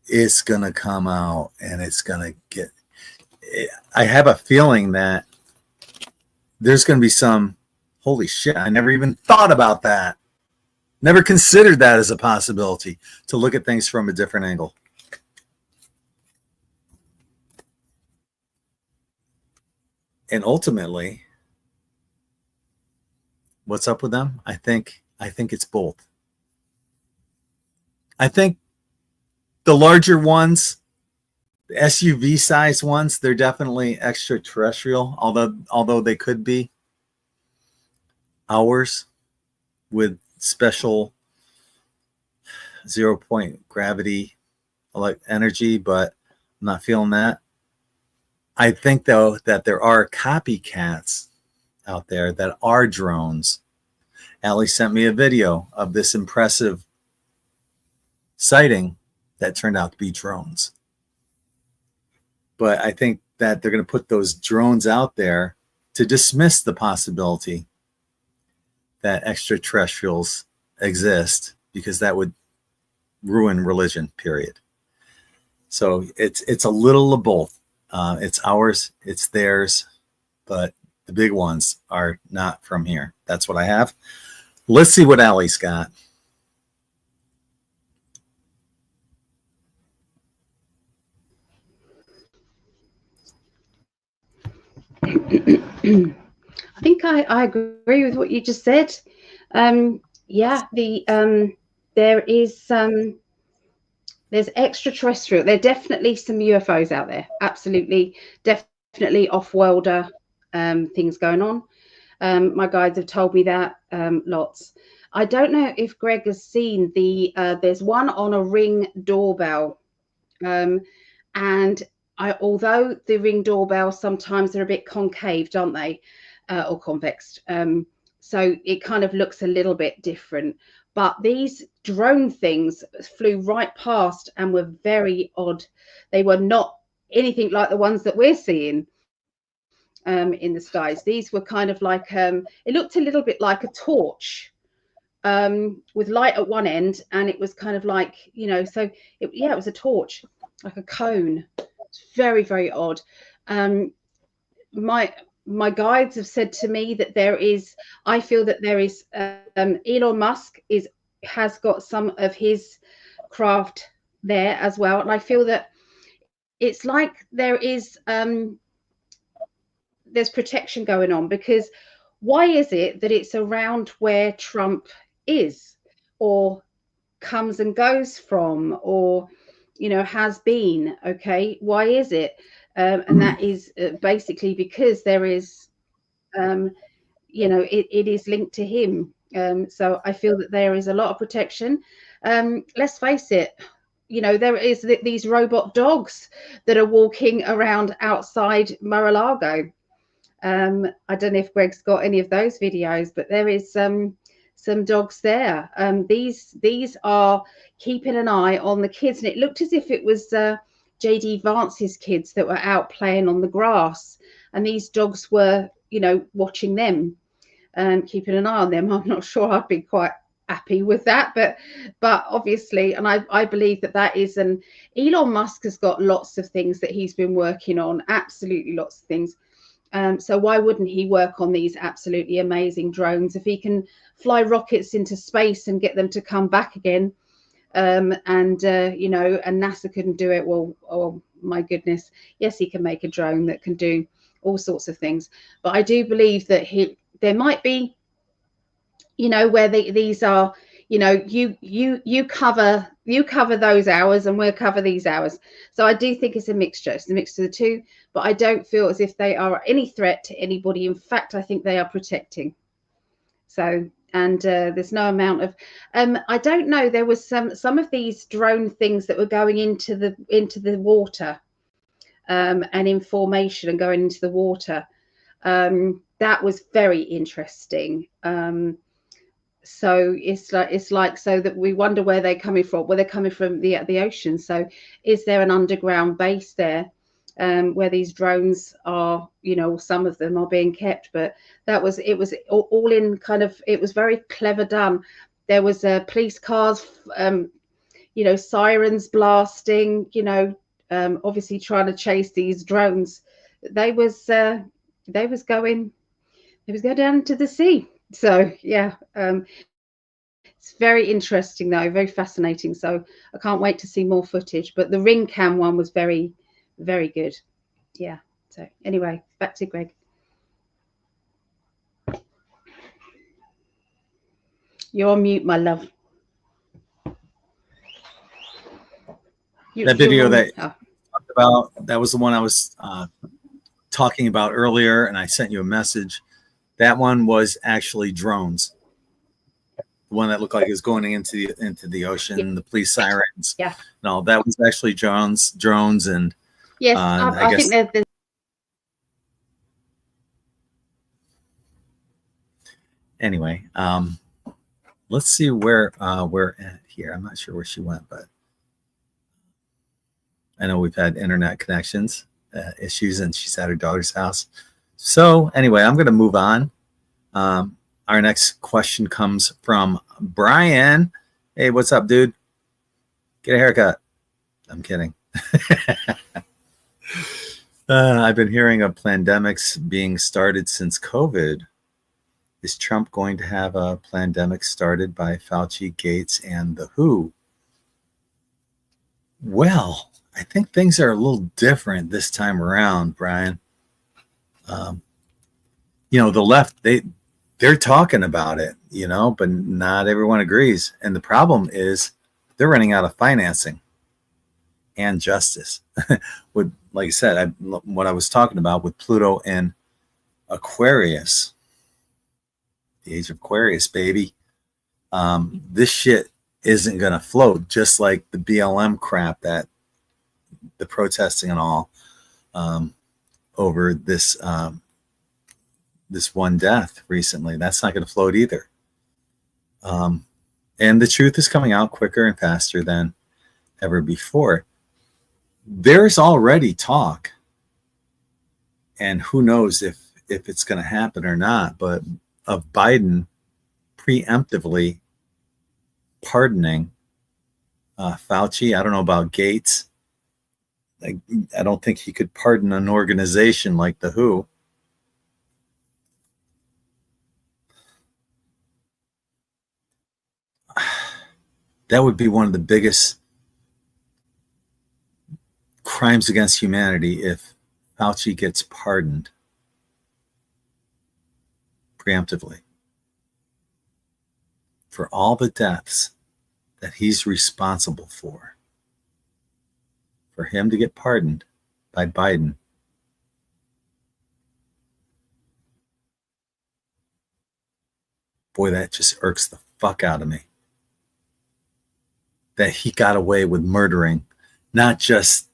[SPEAKER 1] It's going to come out and it's going to get, I have a feeling that there's going to be some, holy shit, I never even thought about that. Never considered that as a possibility, to look at things from a different angle. And ultimately, what's up with them? I think it's both. I think the larger ones, the SUV size ones, they're definitely extraterrestrial, although they could be ours with special 0-point gravity energy, but I'm not feeling that. I think, though, that there are copycats out there that are drones. Ali sent me a video of this impressive sighting that turned out to be drones. But I think that they're going to put those drones out there to dismiss the possibility that extraterrestrials exist, because that would ruin religion, period. So it's a little of both. It's ours, it's theirs, but the big ones are not from here. That's what I have. Let's see what Ali's got.
[SPEAKER 2] I think I agree with what you just said. Yeah, there is there's extraterrestrial. There are definitely some UFOs out there. Absolutely, definitely off-worlder things going on. My guides have told me that lots. I don't know if Greg has seen the. There's one on a Ring doorbell, and although the Ring doorbells sometimes are a bit concave, aren't they, or convex? So it kind of looks a little bit different. But these drone things flew right past and were very odd. They were not anything like the ones that we're seeing in the skies. These were kind of like, it looked a little bit like a torch with light at one end, and it was kind of like, so it was a torch, like a cone. It's very, very odd. My guides have said to me that I feel that there is Elon Musk has got some of his craft there as well, and I feel that it's like there's protection going on, because why is it that it's around where Trump is, or comes and goes from, or has been? Okay, why is it? And that is basically because there is, it is linked to him. So I feel that there is a lot of protection. Let's face it, there is these robot dogs that are walking around outside Mar-a-Lago. I don't know if Greg's got any of those videos, but there is some dogs there. These are keeping an eye on the kids, and it looked as if it was JD Vance's kids that were out playing on the grass, and these dogs were, watching them and keeping an eye on them. I'm not sure I'd be quite happy with that, but obviously, and I believe that is Elon Musk has got lots of things that he's been working on, absolutely lots of things. So why wouldn't he work on these absolutely amazing drones if he can fly rockets into space and get them to come back again? And NASA couldn't do it. Well, oh my goodness, yes, he can make a drone that can do all sorts of things. But I do believe that there might be, where these are, you cover those hours and we'll cover these hours. So I do think it's a mixture. It's a mixture of the two, but I don't feel as if they are any threat to anybody. In fact, I think they are protecting. So, and there's no amount of, I don't know, there was some of these drone things that were going into the water, and in formation and going into the water. that was very interesting. So it's like so that we wonder where they're coming from. Well, they're coming from the ocean. So is there an underground base there where these drones are, you know, some of them are being kept? But it was all in kind of, it was very clever done. There was police cars, you know, sirens blasting, you know, obviously trying to chase these drones. They was going down into the sea. So yeah, it's very interesting though, very fascinating. So I can't wait to see more footage. But the ring cam one was very, very good. Yeah. So anyway, back to Greg. You're on mute, my love.
[SPEAKER 1] That video that you talked about, that was the one I was talking about earlier, and I sent you a message. That one was actually drones. The one that looked like it was going into the ocean, yeah. The police sirens.
[SPEAKER 2] Yeah.
[SPEAKER 1] No, that was actually drones, and
[SPEAKER 2] yes, I think they're.
[SPEAKER 1] Anyway, let's see where we're at here. I'm not sure where she went, but I know we've had internet connections issues, and she's at her daughter's house. So anyway, I'm going to move on. Our next question comes from Brian. Hey, what's up, dude? Get a haircut. I'm kidding. I've been hearing of pandemics being started since COVID. Is Trump going to have a pandemic started by Fauci, Gates, and the WHO? Well, I think things are a little different this time around, Brian. You know, the left, they're talking about it, you know, but not everyone agrees. And the problem is they're running out of financing and justice. With, like I said, what I was talking about with Pluto and Aquarius, the age of Aquarius, baby. This shit isn't going to float, just like the BLM crap, that the protesting and all over this this one death recently. That's not going to float either. And the truth is coming out quicker and faster than ever before. There's already talk, and who knows if it's going to happen or not, but of Biden preemptively pardoning Fauci. I don't know about Gates. I don't think he could pardon an organization like the WHO. That would be one of the biggest crimes against humanity if Fauci gets pardoned preemptively for all the deaths that he's responsible for. For him to get pardoned by Biden, boy, that just irks the fuck out of me. That he got away with murdering not just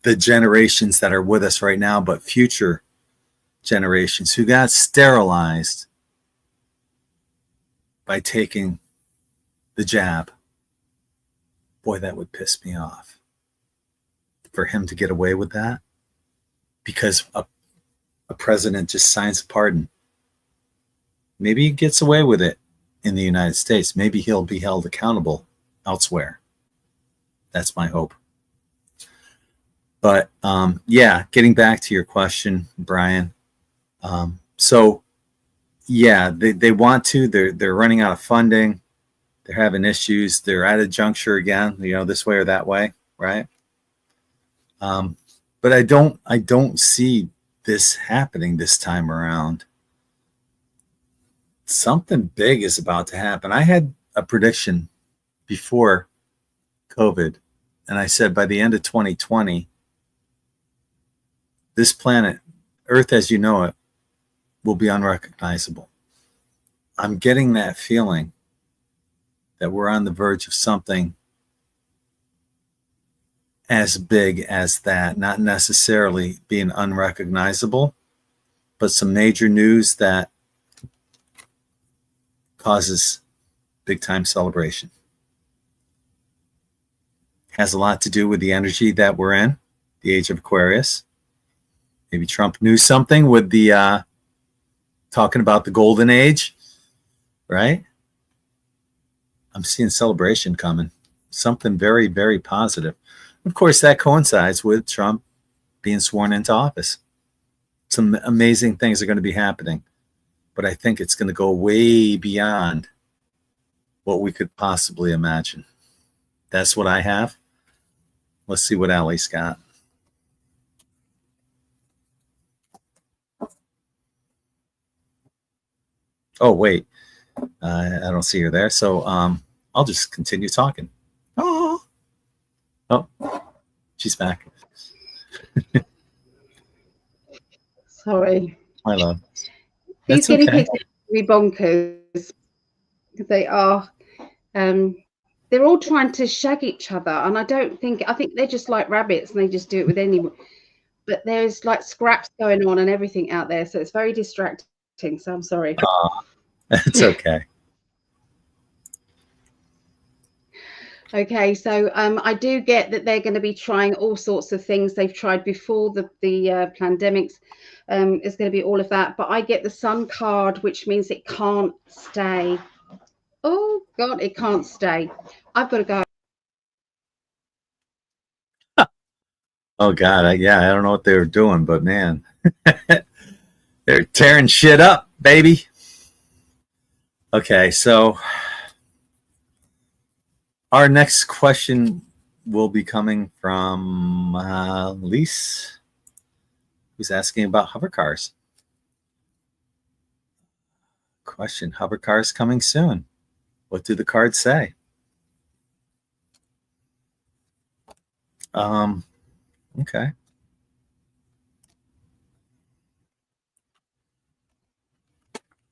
[SPEAKER 1] the generations that are with us right now, but future generations who got sterilized by taking the jab. Boy, that would piss me off. For him to get away with that because a president just signs a pardon. Maybe he gets away with it in the United States. Maybe he'll be held accountable elsewhere. That's my hope. But yeah, getting back to your question, Brian. So yeah, they want to. They're running out of funding. They're having issues. They're at a juncture again, you know, this way or that way, right? But I don't see this happening this time around. Something big is about to happen. I had a prediction before COVID, and I said by the end of 2020, this planet, Earth as you know it, will be unrecognizable. I'm getting that feeling that we're on the verge of something as big as that, not necessarily being unrecognizable, but some major news that causes big time celebration. Has a lot to do with the energy that we're in, the age of Aquarius. Maybe Trump knew something with the talking about the golden age, right? I'm seeing celebration coming. Something very, very positive. Of course, that coincides with Trump being sworn into office. Some amazing things are going to be happening, but I think it's going to go way beyond what we could possibly imagine. That's what I have. Let's see what Ali's got. Oh, wait. I don't see her there. So I'll just continue talking. Oh, she's back.
[SPEAKER 2] Sorry.
[SPEAKER 1] My love.
[SPEAKER 2] These
[SPEAKER 1] That's
[SPEAKER 2] guinea
[SPEAKER 1] okay.
[SPEAKER 2] pigs are really bonkers. They are. They're all trying to shag each other, and I think they're just like rabbits, and they just do it with anyone. But there's like scraps going on and everything out there, so it's very distracting. So I'm sorry.
[SPEAKER 1] It's okay.
[SPEAKER 2] Okay, so I do get that they're going to be trying all sorts of things they've tried before the pandemics. It's going to be all of that, but I get the Sun card, which means it can't stay. Oh God, it can't stay. I've got to go.
[SPEAKER 1] Oh God, I don't know what they were doing, but man, they're tearing shit up, baby. Okay, so our next question will be coming from Lise, who's asking about hover cars. Question: hover cars coming soon. What do the cards say? Okay.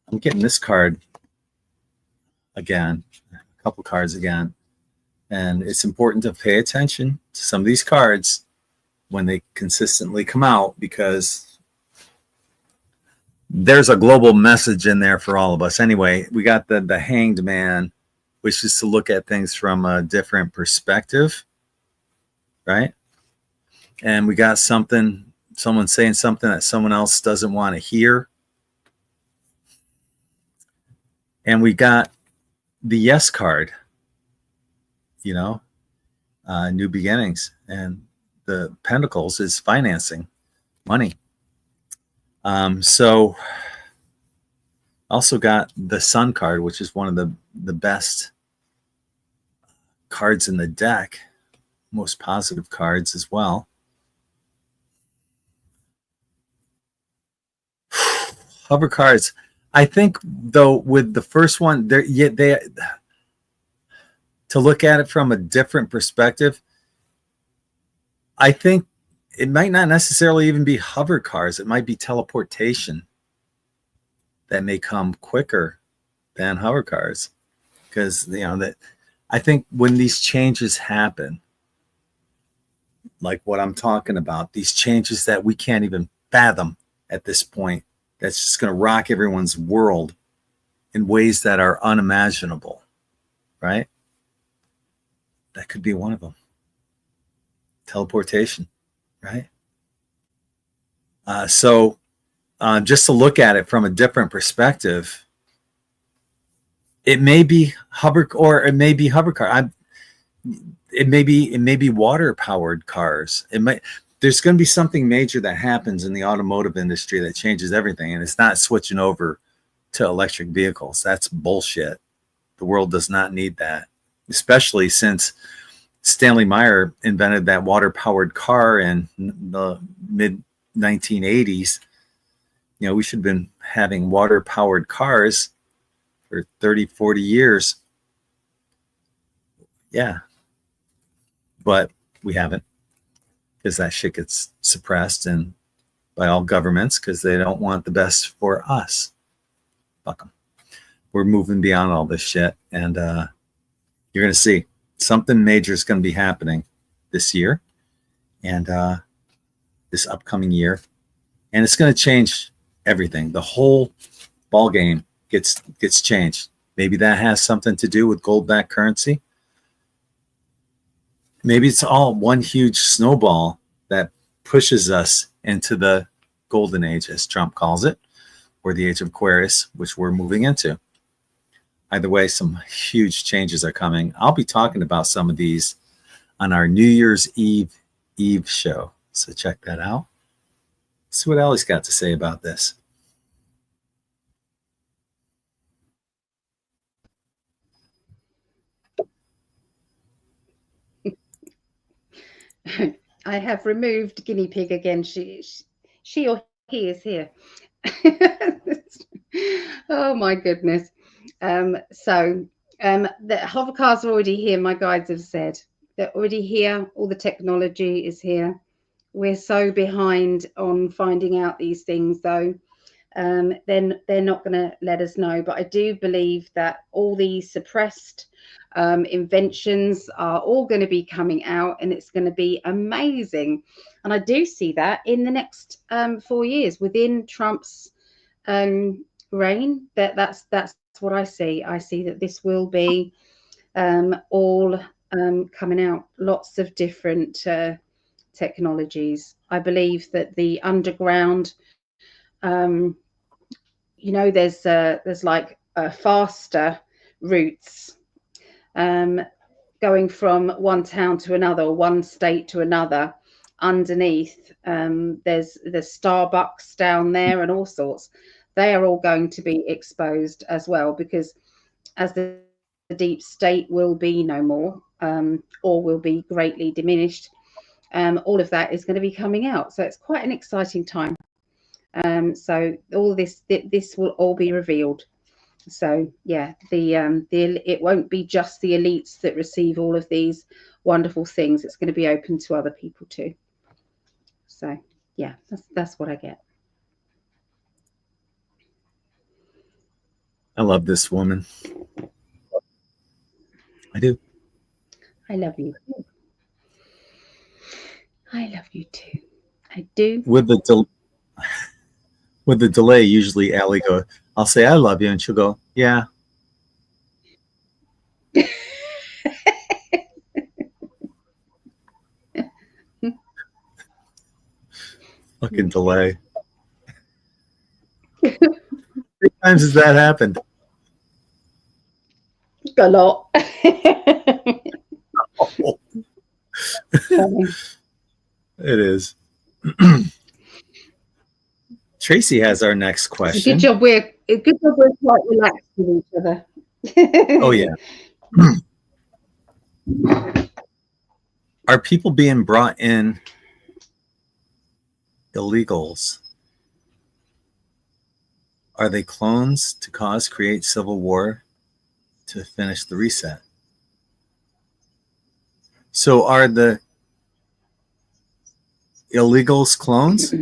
[SPEAKER 1] I'm getting this card again, a couple cards again. And it's important to pay attention to some of these cards when they consistently come out, because there's a global message in there for all of us. Anyway, we got the Hanged Man, which is to look at things from a different perspective, right? And we got someone saying something that someone else doesn't want to hear. And we got the Yes card, new beginnings. And the Pentacles is financing, money. So also got the Sun card, which is one of the best cards in the deck, most positive cards as well. Hover cards. I think though with the first one, they to look at it from a different perspective, I think it might not necessarily even be hover cars. It might be teleportation that may come quicker than hover cars, because that I think when these changes happen, like what I'm talking about, these changes that we can't even fathom at this point, that's just going to rock everyone's world in ways that are unimaginable, right? That could be one of them. Teleportation, right? So just to look at it from a different perspective, it may be hover car. It may be water powered cars. There's going to be something major that happens in the automotive industry that changes everything, and it's not switching over to electric vehicles. That's bullshit. The world does not need that, especially since Stanley Meyer invented that water powered car in the mid 1980s. We should have been having water powered cars for 30, 40 years. Yeah. But we haven't, because that shit gets suppressed and by all governments, because they don't want the best for us. Fuck them. We're moving beyond all this shit, and you're going to see something major is going to be happening this year and this upcoming year, and it's going to change everything. The whole ball game gets changed. Maybe that has something to do with gold-backed currency. Maybe it's all one huge snowball that pushes us into the golden age, as Trump calls it, or the age of Aquarius, which we're moving into. Either way, some huge changes are coming. I'll be talking about some of these on our New Year's Eve show. So check that out. See what Allie's got to say about this.
[SPEAKER 2] I have removed guinea pig again. She or he is here. Oh my goodness. The hover cars are already here. My guides have said they're already here. All the technology is here. We're so behind on finding out these things, though. Then they're not going to let us know. But I do believe that all these suppressed inventions are all going to be coming out, and it's going to be amazing. And I do see that in the next 4 years within Trump's reign. That's what I see. I see that this will be all coming out. Lots of different technologies. I believe that the underground, there's like faster routes going from one town to another, or one state to another. Underneath, there's Starbucks down there and all sorts. They are all going to be exposed as well, because as the deep state will be no more, or will be greatly diminished, all of that is going to be coming out. So it's quite an exciting time. So all this will all be revealed. So yeah, it won't be just the elites that receive all of these wonderful things. It's going to be open to other people too. So yeah, that's what I get.
[SPEAKER 1] I love this woman. I do.
[SPEAKER 2] I love you. I love you too. I do.
[SPEAKER 1] With the delay, usually Allie goes, I'll say I love you, and she'll go, yeah. Fucking delay. 3 times has that happened?
[SPEAKER 2] A lot.
[SPEAKER 1] Oh. It is. Tracy has our next question.
[SPEAKER 2] It's a good job we're quite relaxed with each other.
[SPEAKER 1] Oh yeah. Are people being brought in illegals? Are they clones to create civil war to finish the reset? So are the illegals clones?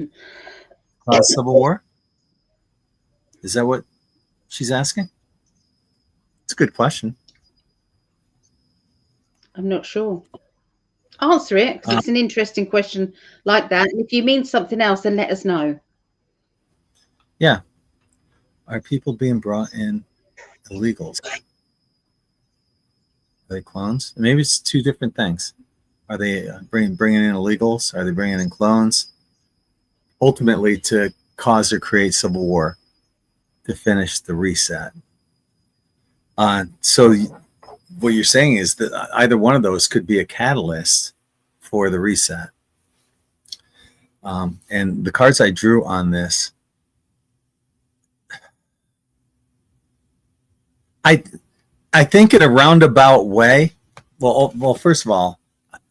[SPEAKER 1] Cause civil war? Is that what she's asking? It's a good question.
[SPEAKER 2] I'm not sure. Answer it, because it's an interesting question like that. And if you mean something else, then let us know.
[SPEAKER 1] Yeah. Are people being brought in illegals? Are they clones? Maybe it's 2 different things. Are they bringing in illegals? Are they bringing in clones? Ultimately, to cause or create civil war, to finish the reset. So what you're saying is that either one of those could be a catalyst for the reset. And the cards I drew on this, I think in a roundabout way. Well, first of all,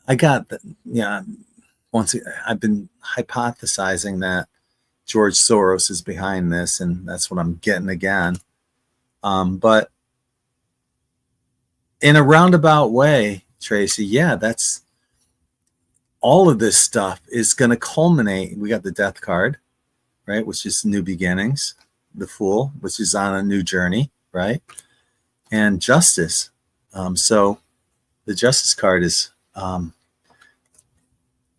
[SPEAKER 1] I got I've been hypothesizing that George Soros is behind this, and that's what I'm getting again. But in a roundabout way, Tracy, yeah, that's all of this stuff is going to culminate. We got the Death card, right, which is new beginnings. The Fool, which is on a new journey, right, and Justice. So the Justice card is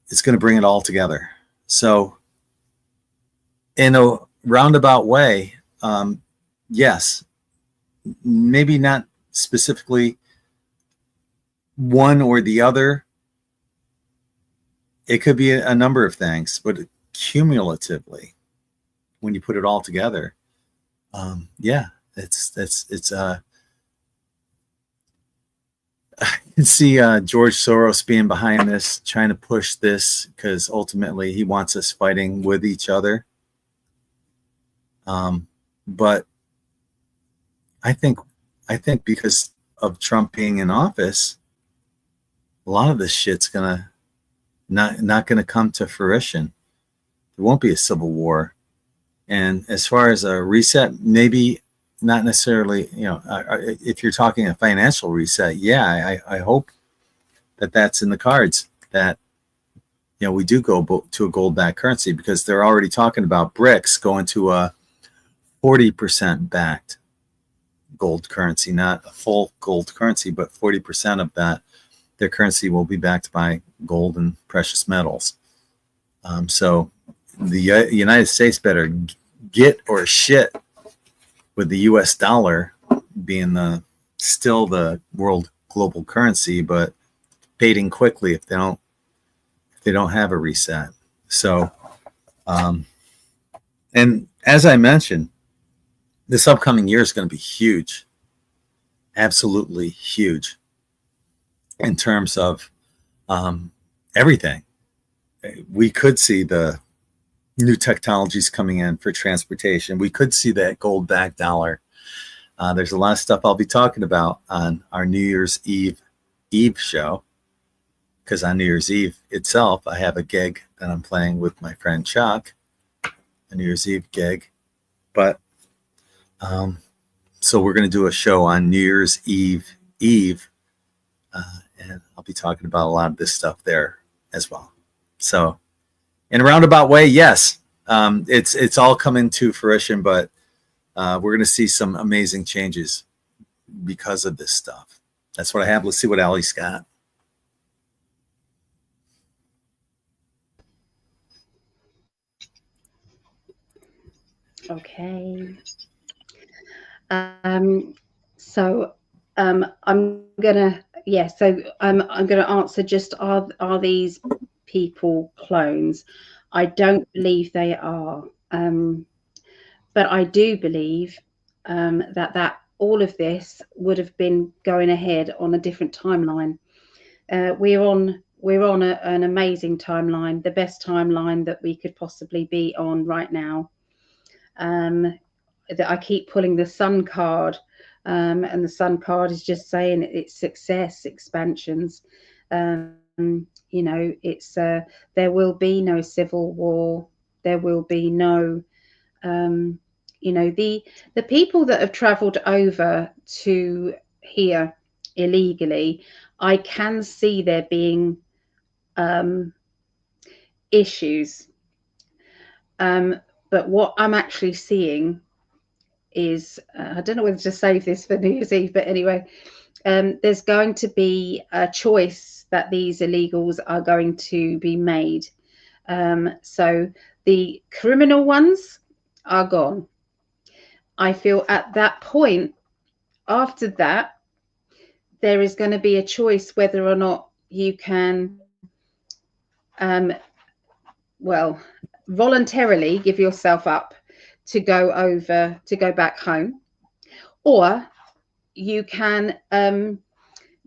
[SPEAKER 1] it's going to bring it all together. So in a roundabout way, yes, maybe not specifically one or the other. It could be a number of things, but cumulatively, when you put it all together, yeah, it's I can see George Soros being behind this, trying to push this because ultimately he wants us fighting with each other. But I think because of Trump being in office, a lot of this shit's gonna not gonna come to fruition. There won't be a civil war. And as far as a reset, maybe not necessarily, if you're talking a financial reset, yeah, I hope that that's in the cards, that, we do go to a gold-backed currency, because they're already talking about BRICS going to a 40% backed gold currency, not a full gold currency, but 40% of that, their currency will be backed by gold and precious metals. So the United States better get or shit with the US dollar being still the world global currency, but fading quickly if they don't have a reset. So, and as I mentioned, this upcoming year is going to be huge, absolutely huge, in terms of everything. We could see the new technologies coming in for transportation. We could see that gold-backed dollar. There's a lot of stuff I'll be talking about on our New Year's Eve show, because on New Year's Eve itself, I have a gig that I'm playing with my friend Chuck, a New Year's Eve gig. But so we're going to do a show on New Year's Eve, and I'll be talking about a lot of this stuff there as well. So in a roundabout way, yes, it's all coming to fruition, but we're going to see some amazing changes because of this stuff. That's what I have. Let's see what Ali's got.
[SPEAKER 2] Okay. So I'm gonna answer just are these people clones? I don't believe they are, but I do believe that all of this would have been going ahead on a different timeline. We're on an amazing timeline, the best timeline that we could possibly be on right now. That I keep pulling the sun card, and the sun card is just saying it's success, expansions. It's there will be no civil war. There will be no, the people that have travelled over to here illegally. I can see there being issues, but what I'm actually seeing is I don't know whether to save this for New Year's Eve, but anyway, there's going to be a choice that these illegals are going to be made. So the criminal ones are gone. I feel at that point, after that, there is going to be a choice whether or not you can, voluntarily give yourself up to go back home, or you can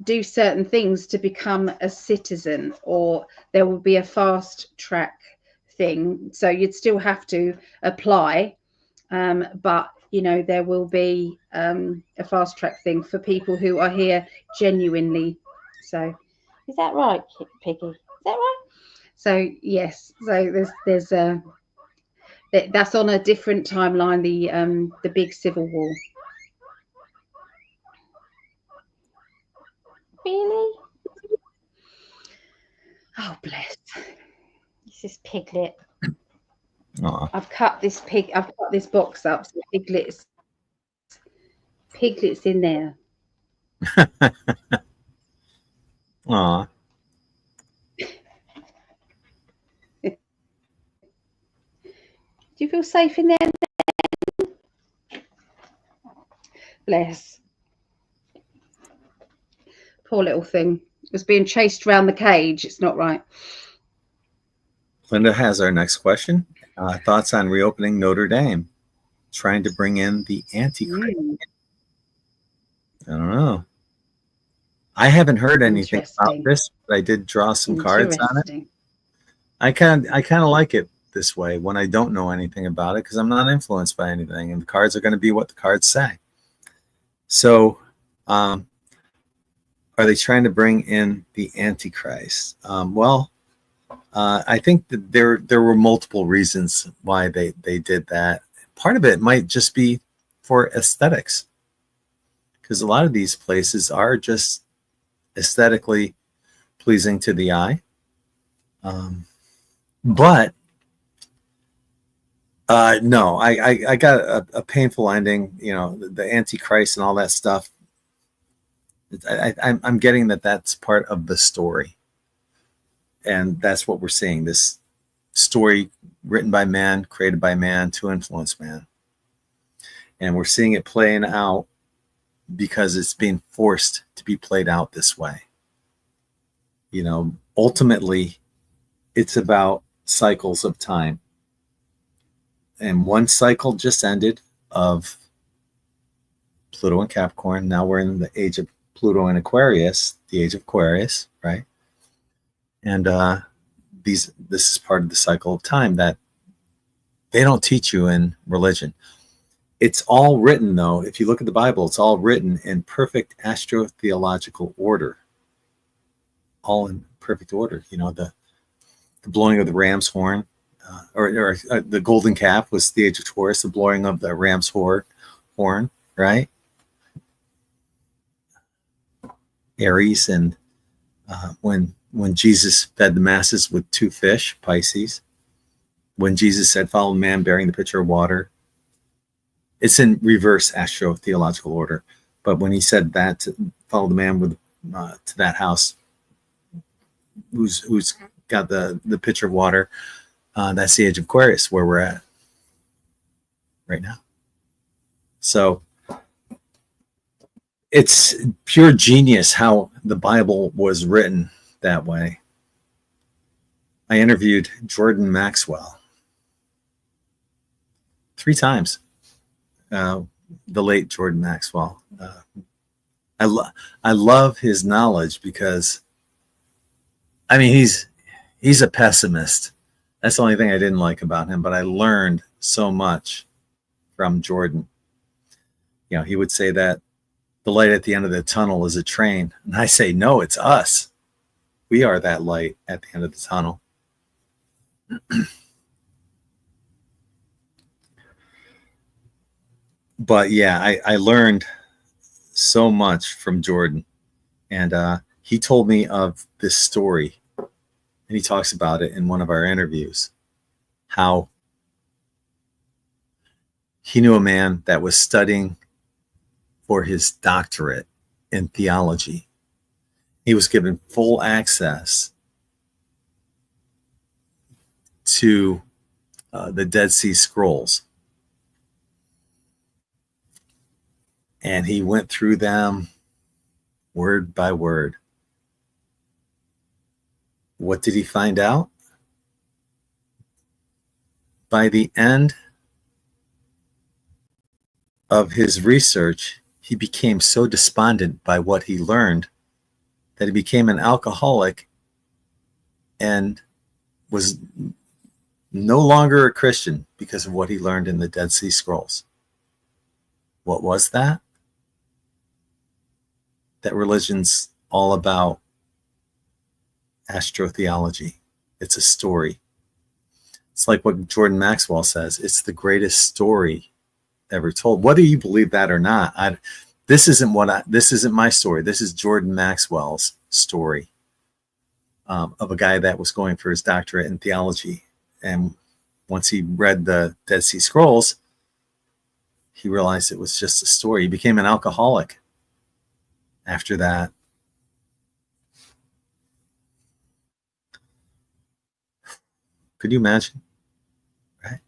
[SPEAKER 2] do certain things to become a citizen, or there will be a fast track thing. So you'd still have to apply, but there will be a fast track thing for people who are here genuinely. So is that right, Piggy? Is that right? So yes, so there's that's on a different timeline, the big civil war. Really? Oh, bless. This is Piglet.
[SPEAKER 1] Aww.
[SPEAKER 2] I've cut this box up, so Piglet's in there.
[SPEAKER 1] Aww.
[SPEAKER 2] Do you feel safe in there Bless. Poor little thing. It was being chased around the cage. It's not right.
[SPEAKER 1] Linda has our next question. Thoughts on reopening Notre Dame, trying to bring in the Antichrist. I don't know. I haven't heard anything about this, but I did draw some cards on it. I kind of like it this way when I don't know anything about it, because I'm not influenced by anything, and the cards are going to be what the cards say. So, are they trying to bring in the Antichrist? I think that there were multiple reasons why they did that. Part of it might just be for aesthetics, because a lot of these places are just aesthetically pleasing to the eye. But no, I got a painful ending. You know, the Antichrist and all that stuff. I'm getting that that's part of the story, and that's what we're seeing. This story written by man, created by man to influence man, and we're seeing it playing out because it's being forced to be played out this way. You know, ultimately, it's about cycles of time. And one cycle just ended of Pluto and Capricorn. Now we're in the age of Pluto and Aquarius, the age of Aquarius, right? And this is part of the cycle of time that they don't teach you in religion. It's all written, though. If you look at the Bible, it's all written in perfect astrotheological order. All in perfect order. You know, the blowing of the ram's horn, or the golden calf was the age of Taurus, the blowing of the ram's horn, right? Aries, and when Jesus fed the masses with 2 fish, Pisces. When Jesus said, "Follow the man bearing the pitcher of water," it's in reverse astrotheological order. But when he said that, follow the man with to that house, who's got the pitcher of water, that's the age of Aquarius, where we're at right now. So it's pure genius how the Bible was written that way. I interviewed Jordan Maxwell 3 times. The late Jordan Maxwell. I love his knowledge, because I mean he's a pessimist. That's the only thing I didn't like about him, but I learned so much from Jordan. You know, he would say that the light at the end of the tunnel is a train, and I say, no, it's us. We are that light at the end of the tunnel. But yeah, I learned so much from Jordan, and he told me of this story, and he talks about it in one of our interviews, how he knew a man that was studying for his doctorate in theology. He was given full access to the Dead Sea Scrolls, and he went through them word by word. What did he find out? By the end of his research, he became so despondent by what he learned that he became an alcoholic and was no longer a Christian because of what he learned in the Dead Sea Scrolls. What was that? That religion's all about astrotheology. It's a story. It's like what Jordan Maxwell says. It's the greatest story ever told. Whether you believe that or not, this isn't my story. This is Jordan Maxwell's story of a guy that was going for his doctorate in theology. And once he read the Dead Sea Scrolls, he realized it was just a story. He became an alcoholic after that. Could you imagine? Right?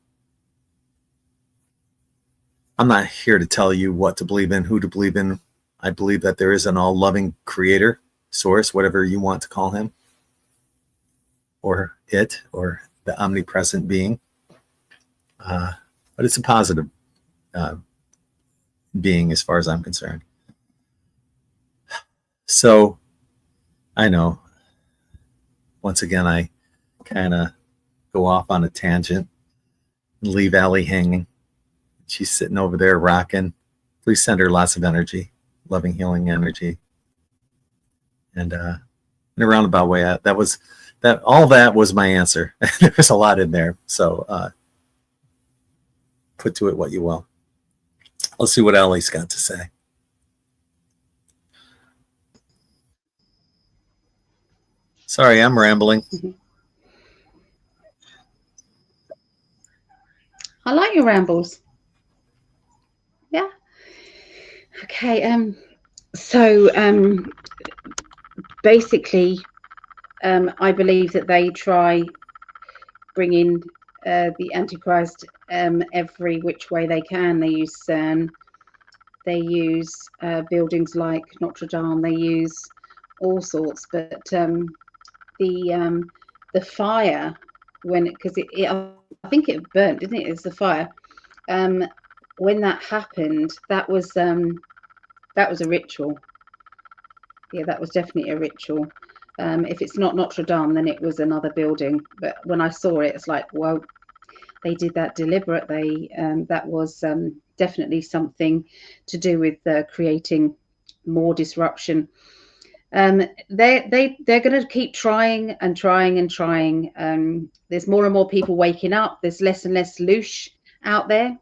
[SPEAKER 1] I'm not here to tell you what to believe in, who to believe in. I believe that there is an all-loving creator, source, whatever you want to call him, or it, or the omnipresent being. But it's a positive being as far as I'm concerned. So I know, once again, I kind of go off on a tangent and leave Ali hanging. She's sitting over there rocking. Please send her lots of energy, loving, healing energy. And in a roundabout way, all that was my answer. There was a lot in there. So put to it what you will. Let's see what Ali's got to say. Sorry, I'm rambling.
[SPEAKER 2] I like your rambles. Yeah. Okay. So basically, I believe that they try bringing the Antichrist every which way they can. They use CERN. They use buildings like Notre Dame. They use all sorts. But the fire, because I think it burnt, didn't it? It's the fire. When that happened, that was a ritual. Yeah, that was definitely a ritual. If it's not Notre Dame, then it was another building. But when I saw it, it's like, well, they did that deliberately. That was definitely something to do with creating more disruption. They're going to keep trying and trying and trying. There's more and more people waking up. There's less and less loosh out there.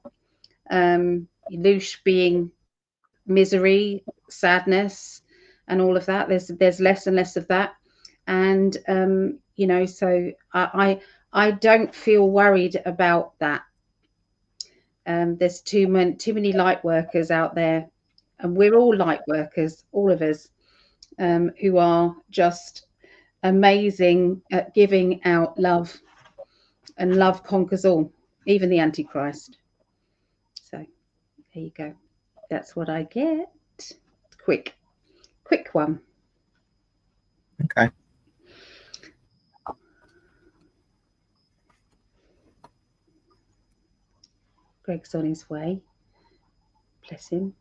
[SPEAKER 2] Loosh being misery, sadness, and all of that. There's less and less of that, and so I don't feel worried about that. There's too many light workers out there, and we're all light workers, all of us, who are just amazing at giving out love, and love conquers all, even the Antichrist. So there you go. That's what I get. Quick one.
[SPEAKER 1] Okay.
[SPEAKER 2] Greg's on his way. Bless him.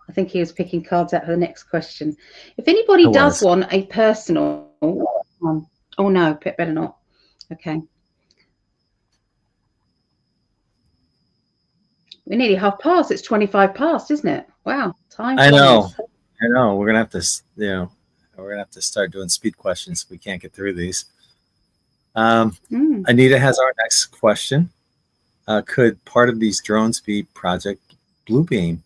[SPEAKER 2] I think he was picking cards out for the next question. If anybody does want a personal... Oh, no, better not. Okay. We're nearly half past. It's 25 past, isn't it? Wow. Time.
[SPEAKER 1] I know. We're going to have to, we're going to have to start doing speed questions. We can't get through these. Anita has our next question. Could part of these drones be Project Bluebeam?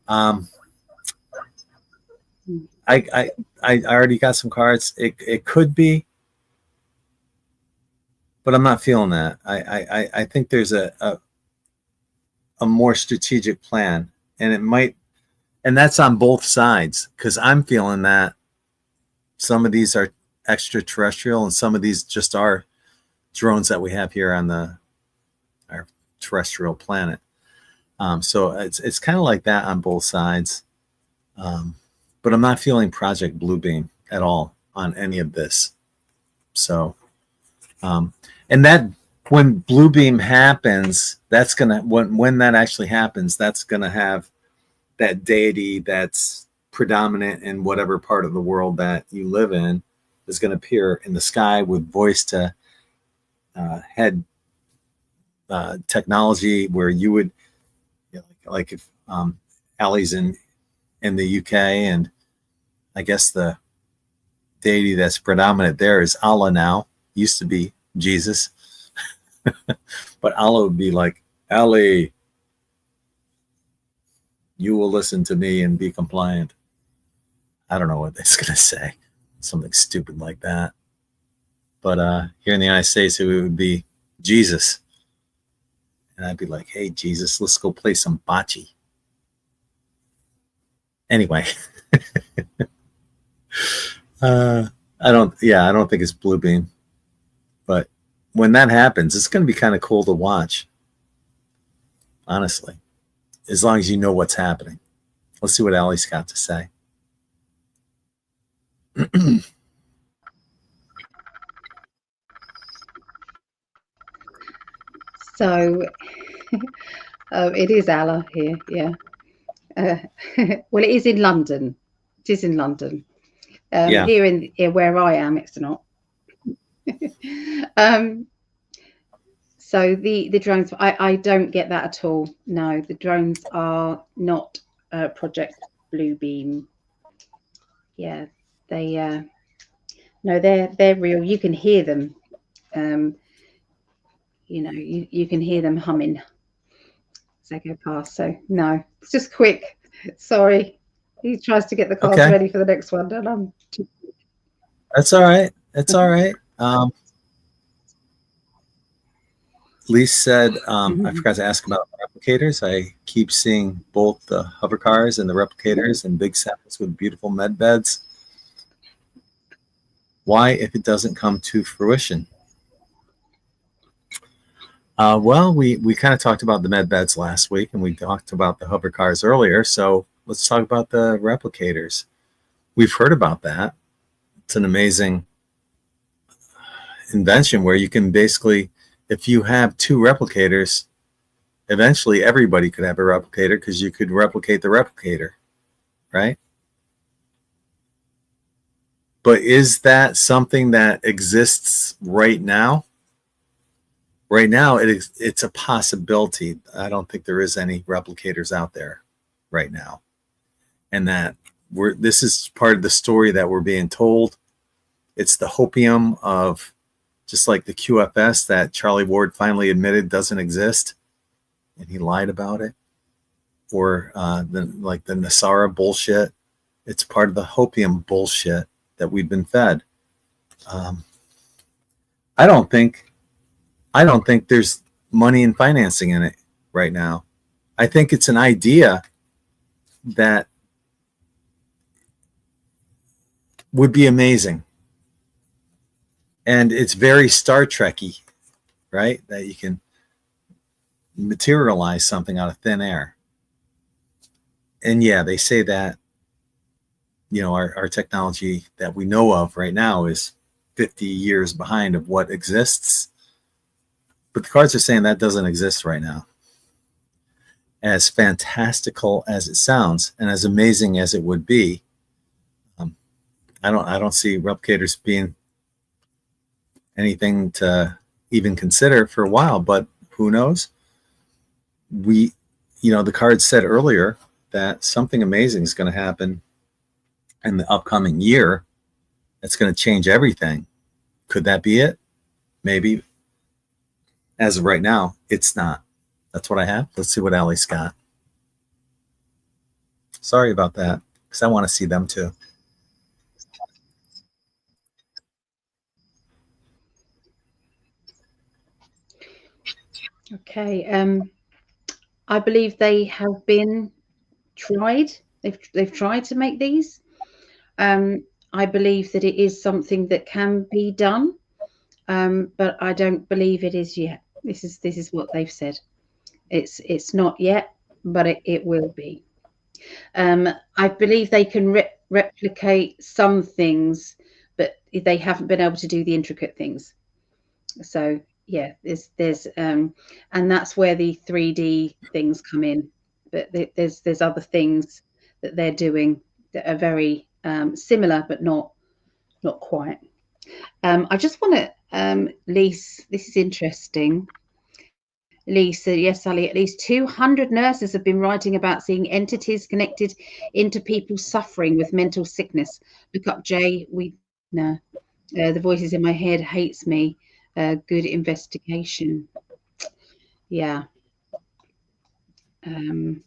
[SPEAKER 1] I already got some cards. It could be, but I'm not feeling that. I think there's a more strategic plan, and it might, and that's on both sides, because I'm feeling that some of these are extraterrestrial and some of these just are drones that we have here on our terrestrial planet. So it's kind of like that on both sides. But I'm not feeling Project Bluebeam at all on any of this. So, and that when Bluebeam happens, that's gonna when that actually happens, that's gonna have that deity that's predominant in whatever part of the world that you live in is going to appear in the sky with voice to head technology, where you would, like if Ali's in the UK, and I guess the deity that's predominant there is Allah now. Used to be Jesus. But Allah would be like, Ali, you will listen to me and be compliant. I don't know what it's going to say. Something stupid like that. But here in the United States, it would be Jesus. And I'd be like, hey, Jesus, let's go play some bocce. Anyway. I don't think it's Bluebeam. But when that happens, it's going to be kind of cool to watch. honestly, as long as you know what's happening. Let's see what Ali's got to say.
[SPEAKER 2] So it is Allah here, yeah. Well, it is in London. It is in London.
[SPEAKER 1] Yeah.
[SPEAKER 2] Here where I am, it's not. So the drones, I don't get that at all. No, the drones are not Project Bluebeam. Yeah, they no, they're real. You can hear them. You know, you can hear them humming as they go past. So no, it's just quick. Sorry, he tries to get the cards
[SPEAKER 1] Okay.
[SPEAKER 2] ready for the next one, and I'm.
[SPEAKER 1] That's all right. That's all right. Lise said, I forgot to ask about replicators. I keep seeing both the hover cars and the replicators and big sets with beautiful med beds. Why, if it doesn't come to fruition? Well, we kind of talked about the med beds last week, and we talked about the hover cars earlier. So let's talk about the replicators. We've heard about that. It's an amazing invention where you can basically, if you have two replicators, eventually everybody could have a replicator because you could replicate the replicator, right? But is that something that exists right now? Right now, it's a possibility. I don't think there is any replicators out there right now. And that this is part of the story that we're being told. It's the hopium of, just like the QFS that Charlie Ward finally admitted doesn't exist, and he lied about it, or the Nasara bullshit. It's part of the hopium bullshit that we've been fed. I don't think there's money and financing in it right now. I think it's an idea that would be amazing. And it's very Star Trek-y, right? That you can materialize something out of thin air. And yeah, they say that, you know, our technology that we know of right now is 50 years behind of what exists. But the cards are saying that doesn't exist right now. As fantastical as it sounds, and as amazing as it would be, I don't see replicators being anything to even consider for a while. But who knows? The cards said earlier that something amazing is going to happen in the upcoming year. That's going to change everything. Could that be it? Maybe. As of right now, it's not. That's what I have. Let's see what Ali's got. Sorry about that, because I want to see them too.
[SPEAKER 2] Okay. I believe they have been tried. They've tried to make these. I believe that it is something that can be done, but I don't believe it is yet. This is what they've said. It's not yet, but it will be. I believe they can replicate some things, but they haven't been able to do the intricate things. So yeah, there's and that's where the 3D things come in. But there's other things that they're doing that are very similar, but not quite. I just want to, Lise, this is interesting. Lisa, yes, Ali, at least 200 nurses have been writing about seeing entities connected into people suffering with mental sickness. Look up Jay Wiedner. The voices in my head hates me. Good investigation. Yeah. The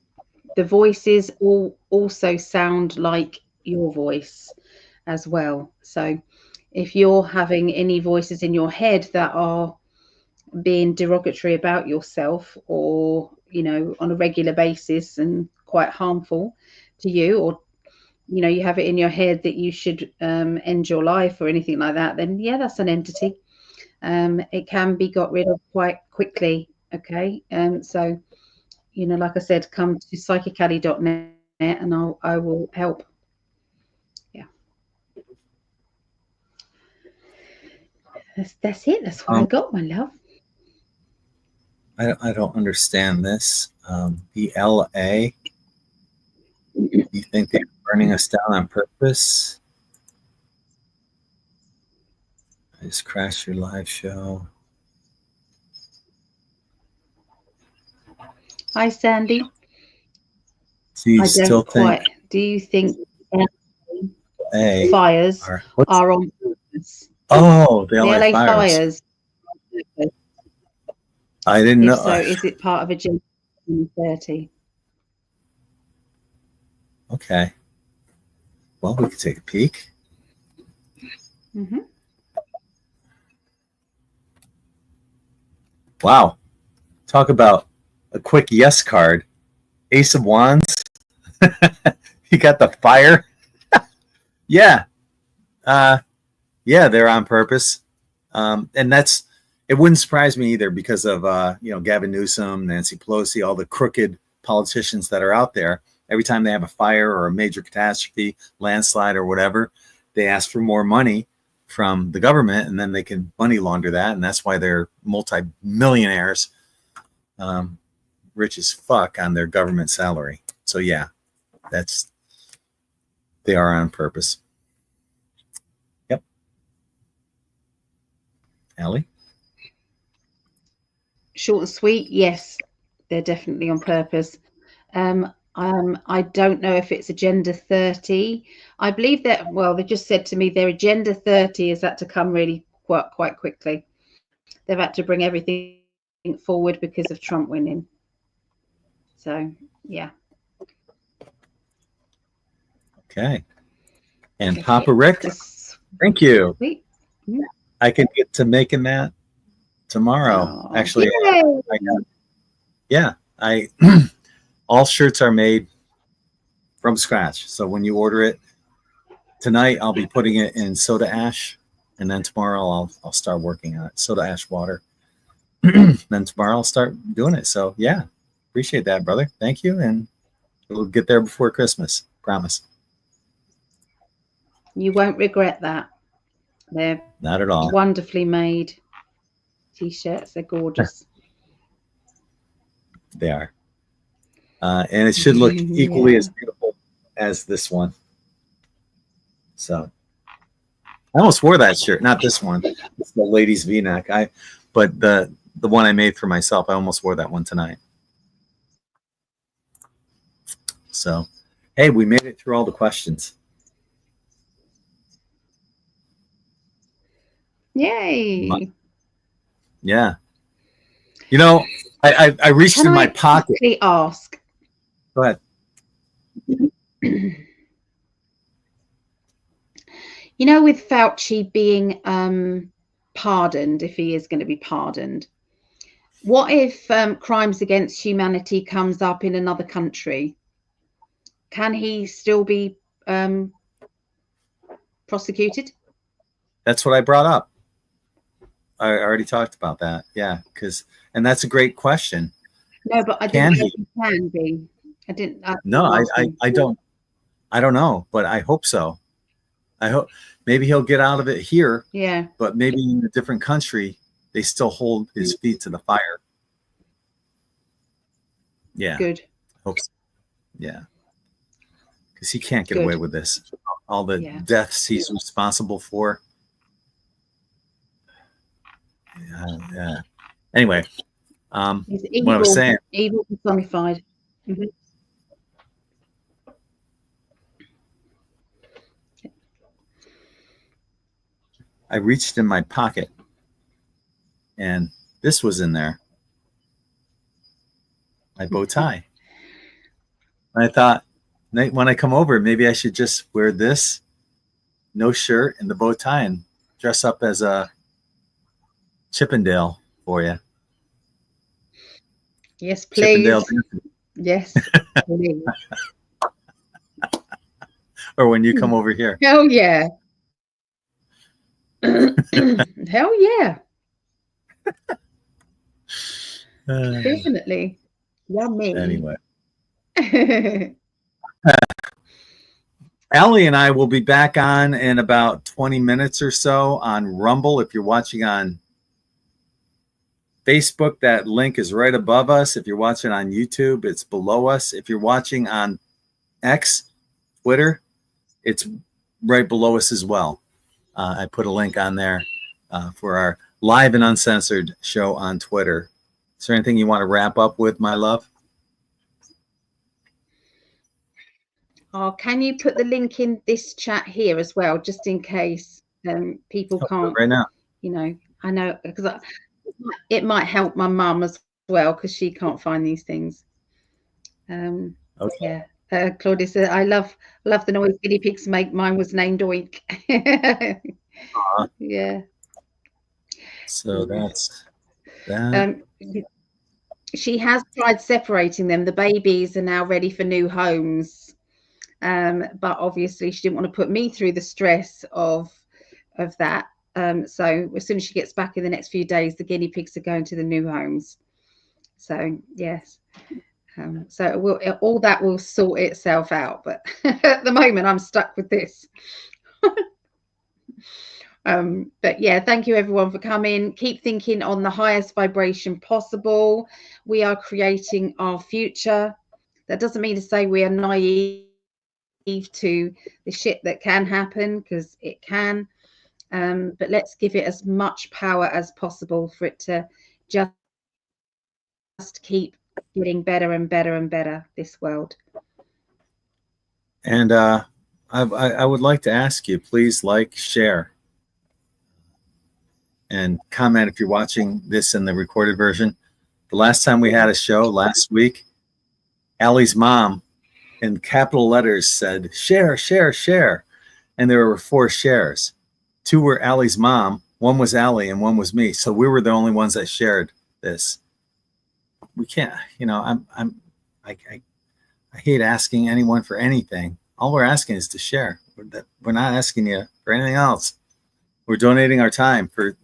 [SPEAKER 2] voices also sound like your voice as well. So if you're having any voices in your head that are being derogatory about yourself, or on a regular basis and quite harmful to you, or you have it in your head that you should end your life or anything like that, then yeah, that's an entity. It can be got rid of quite quickly. Okay. So you know, like I said, come to PsychicAlly.net and I will help. Yeah. That's it. That's what I got, my love.
[SPEAKER 1] I don't understand this. The LA, you think they're burning us down on purpose? I just crashed your live show.
[SPEAKER 2] Hi, Sandy.
[SPEAKER 1] Do you
[SPEAKER 2] I
[SPEAKER 1] still
[SPEAKER 2] don't quite.
[SPEAKER 1] think
[SPEAKER 2] Do you think
[SPEAKER 1] LA
[SPEAKER 2] fires are on purpose?
[SPEAKER 1] Oh, the LA,
[SPEAKER 2] LA
[SPEAKER 1] fires.
[SPEAKER 2] fires.
[SPEAKER 1] I didn't
[SPEAKER 2] If
[SPEAKER 1] know.
[SPEAKER 2] so, is it part of Agenda 2030?
[SPEAKER 1] Okay. Well, we could take a peek.
[SPEAKER 2] Mm-hmm.
[SPEAKER 1] Wow. Talk about a quick yes card. Ace of Wands. You got the fire. Yeah. Yeah, they're on purpose. And it wouldn't surprise me either because of, Gavin Newsom, Nancy Pelosi, all the crooked politicians that are out there. Every time they have a fire or a major catastrophe, landslide or whatever, they ask for more money from the government, and then they can money launder that. And that's why they're multi-millionaires, rich as fuck on their government salary. So yeah, they are on purpose. Yep. Ali?
[SPEAKER 2] Short and sweet, yes, they're definitely on purpose. I don't know if it's Agenda 30. I believe that, well, they just said to me their Agenda 30 is that to come really quite quickly. They've had to bring everything forward because of Trump winning. So, yeah.
[SPEAKER 1] Okay. And Papa Rick, thank you.
[SPEAKER 2] Yeah.
[SPEAKER 1] I can get to making that tomorrow.
[SPEAKER 2] Oh,
[SPEAKER 1] actually, all shirts are made from scratch. So when you order it tonight, I'll be putting it in soda ash, and then tomorrow I'll start working on it. Soda ash water. Then tomorrow I'll start doing it. So yeah, appreciate that, brother. Thank you, and we'll get there before Christmas. Promise.
[SPEAKER 2] You won't regret that. They're
[SPEAKER 1] not at all
[SPEAKER 2] wonderfully made t-shirts. They're gorgeous.
[SPEAKER 1] They are. And it should look equally as beautiful as this one. So I almost wore that shirt. Not this one. It's the ladies V-neck. But the one I made for myself, I almost wore that one tonight. So, hey, we made it through all the questions.
[SPEAKER 2] Yay.
[SPEAKER 1] Yeah. You know, I reached in my pocket.
[SPEAKER 2] Can I ask?
[SPEAKER 1] Go ahead.
[SPEAKER 2] You know, with Fauci being pardoned, if he is going to be pardoned, what if crimes against humanity comes up in another country? Can he still be prosecuted?
[SPEAKER 1] That's what I brought up. I already talked about that. Yeah, and that's a great question.
[SPEAKER 2] No, but I didn't know if he can be. I didn't.
[SPEAKER 1] I don't know, but I hope so. I hope maybe he'll get out of it here.
[SPEAKER 2] Yeah.
[SPEAKER 1] But maybe in a different country, they still hold his feet to the fire. Yeah.
[SPEAKER 2] Good.
[SPEAKER 1] Hope so. Yeah. Because he can't get away with this. All the deaths he's responsible for. Yeah. Anyway,
[SPEAKER 2] he's evil,
[SPEAKER 1] what I was saying.
[SPEAKER 2] Evil personified. Mm-hmm.
[SPEAKER 1] I reached in my pocket, and this was in there. My bow tie. And I thought, when I come over, maybe I should just wear this, no shirt, and the bow tie, and dress up as a Chippendale for you.
[SPEAKER 2] Yes, please. Yes, please.
[SPEAKER 1] Or when you come over here.
[SPEAKER 2] Hell yeah. Hell yeah. Definitely. Yummy.
[SPEAKER 1] Anyway. Ali and I will be back on in about 20 minutes or so on Rumble. If you're watching on Facebook, that link is right above us. If you're watching on YouTube, it's below us. If you're watching on X, Twitter, it's right below us as well. I put a link on there for our live and uncensored show on Twitter. Is there anything you want to wrap up with, my love?
[SPEAKER 2] Oh, can you put the link in this chat here as well, just in case people can't,
[SPEAKER 1] right now.
[SPEAKER 2] You know, I know, because it might help my mum as well, because she can't find these things.
[SPEAKER 1] Okay.
[SPEAKER 2] Yeah. Claudia said, I love the noise guinea pigs make. Mine was named Oink. Yeah.
[SPEAKER 1] So that's that.
[SPEAKER 2] She has tried separating them. The babies are now ready for new homes. But obviously she didn't want to put me through the stress of that. So as soon as she gets back in the next few days, the guinea pigs are going to the new homes. So yes. So all that will sort itself out. But at the moment, I'm stuck with this. But yeah, thank you everyone for coming. Keep thinking on the highest vibration possible. We are creating our future. That doesn't mean to say we are naive to the shit that can happen, because it can. But let's give it as much power as possible for it to just keep getting better and better and better, this world.
[SPEAKER 1] And I would like to ask you, please like, share, and comment if you're watching this in the recorded version. The last time we had a show last week, Ali's mom in capital letters said, share, share, share. And there were 4 shares. 2 were Ali's mom, 1 was Ali, and 1 was me. So we were the only ones that shared this. We can't, you know, I hate asking anyone for anything. All we're asking is to share. We're not asking you for anything else. We're donating our time for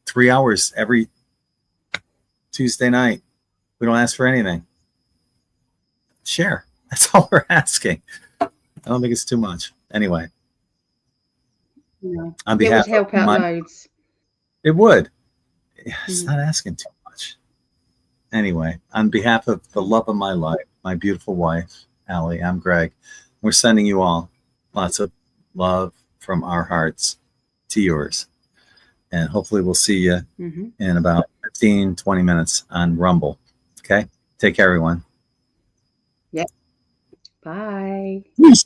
[SPEAKER 1] 3 hours every Tuesday night. We don't ask for anything. Share. That's all we're asking. I don't think it's too much. Anyway.
[SPEAKER 2] Yeah.
[SPEAKER 1] On behalf
[SPEAKER 2] it would help out loads.
[SPEAKER 1] It would. It's not asking too much. Anyway, on behalf of the love of my life, my beautiful wife, Ali, I'm Greg. We're sending you all lots of love from our hearts to yours. And hopefully we'll see you in about 15, 20 minutes on Rumble. Okay? Take care, everyone.
[SPEAKER 2] Yep. Bye.
[SPEAKER 1] Peace.